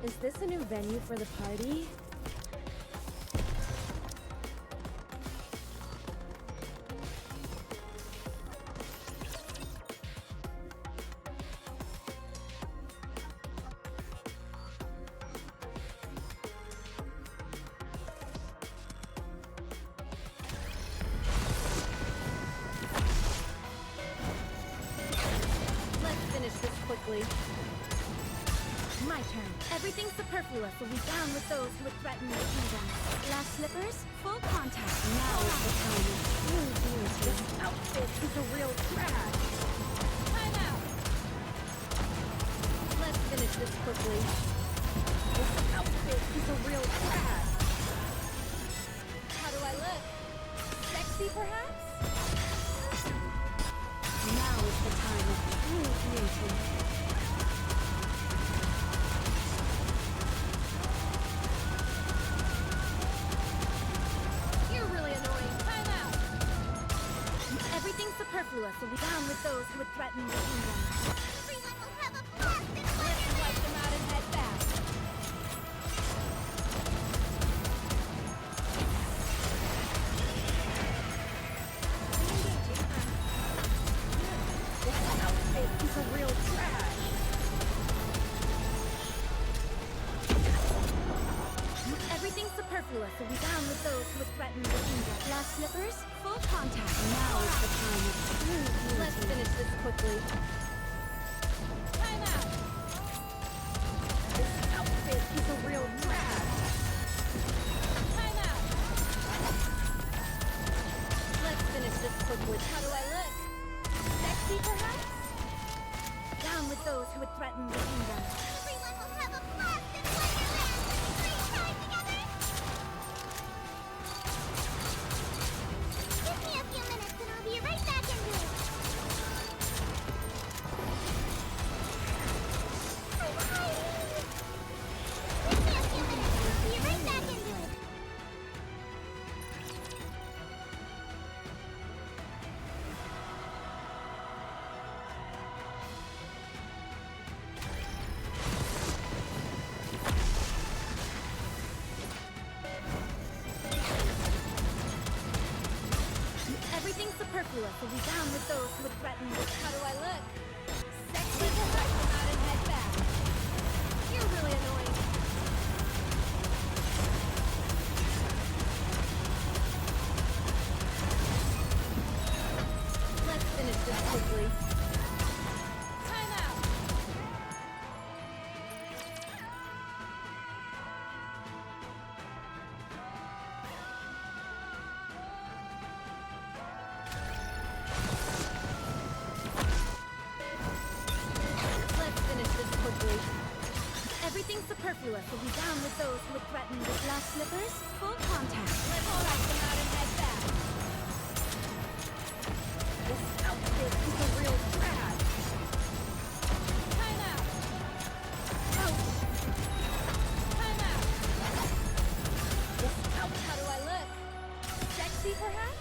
K: Is this a new venue for the party? Let's finish this quickly.
I: My turn. Everything superfluous will be down with those who would threaten the kingdom. Glass slippers, full contact.
K: Now is the time of true beauty. This outfit is a real trash.
I: Time out.
K: Let's finish this quickly. This outfit is a real trash.
I: How do I look? Sexy, perhaps?
K: Now is the time of true beauty.
I: Superfluous will be down with those who would threaten the kingdom.
B: Everyone will have a blast in
I: Let's wipe them out and head back.
K: This outfit is a real trash.
I: Everything superfluous will be down with those who would threaten the kingdom. Glass slippers, full contact.
K: Now is the time of true beauty.
I: Let's finish this quickly. Time out.
K: This outfit is a real trash.
I: Time out. Let's finish this quickly. How do I look? Sexy, perhaps? Down with those who would threaten the kingdom.
B: Everyone will have a blast in Wonderland! Great time together! Give me a few minutes and I'll be right back into it! I'm hiding! Give me a few minutes and I'll be right back into it!
I: Everything superfluous will be down with those who would threaten this. How do I look? Sexy, to wipe them out and head back. You're really annoying. Let's finish this quickly. Time out. Let's finish this quickly. Everything superfluous will be down with those who would threaten the glass slippers. Full contact. Let's wipe them out and head back.
K: This outfit is a real trash.
I: Time out. Time out.
K: This outfit.
I: How do I look? Sexy, perhaps?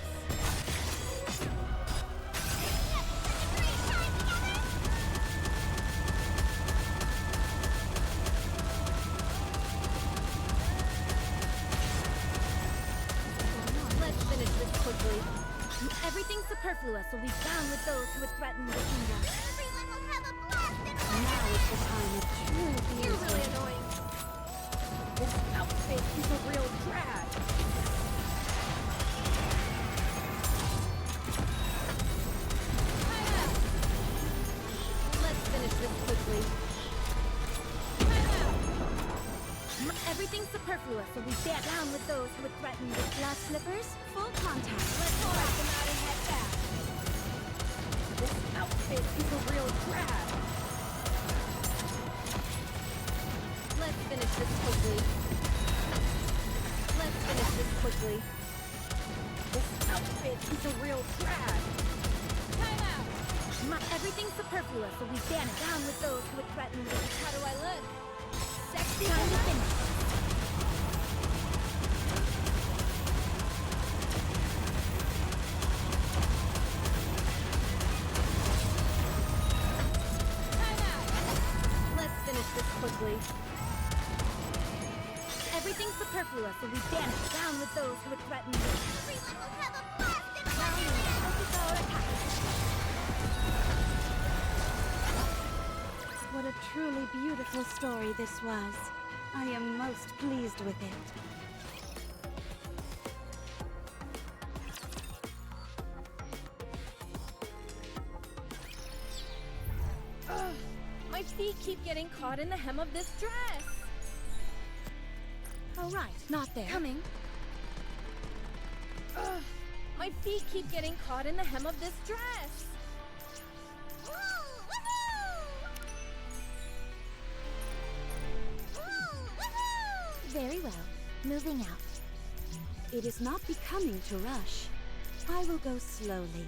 I: Everything superfluous will be down with those who would threaten the kingdom.
H: Everyone will have a blast and
I: Now is the time of true beauty.
K: You're really annoying. This outfit is a real drag.
I: Let's finish this quickly. Everything superfluous will be down with those who would threaten the glass slippers. Full contact. Let's strike them out and head back.
K: This outfit is a real drag.
I: Let's finish this quickly. Let's finish this quickly.
K: This outfit is a real drag.
I: Time out! Everything superfluous will be down with those who would threaten the... How do I look? Sexy. Time to finish. Quickly. Everything superfluous will be banished down with those who would threaten me.
H: everyone will have a blast and
I: What a truly beautiful story this was. I am most pleased with it.
K: My feet keep getting caught in the hem of this dress.
I: Oh right, not there.
K: Coming. My feet keep getting caught in the hem of this dress.
I: Very well. Moving out. It is not becoming to rush. I will go slowly.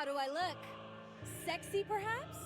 I: How do I look? Sexy, perhaps?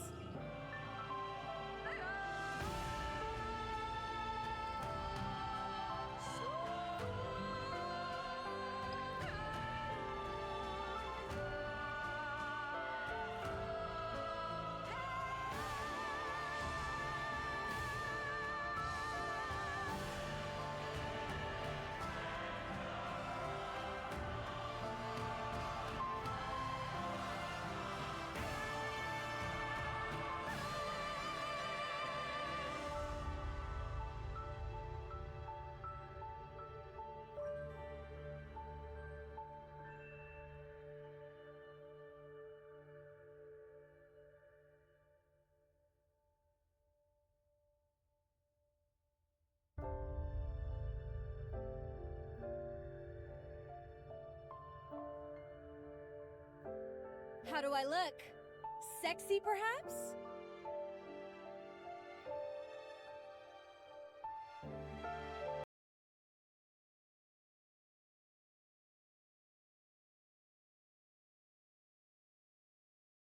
I: How do I look? Sexy, perhaps?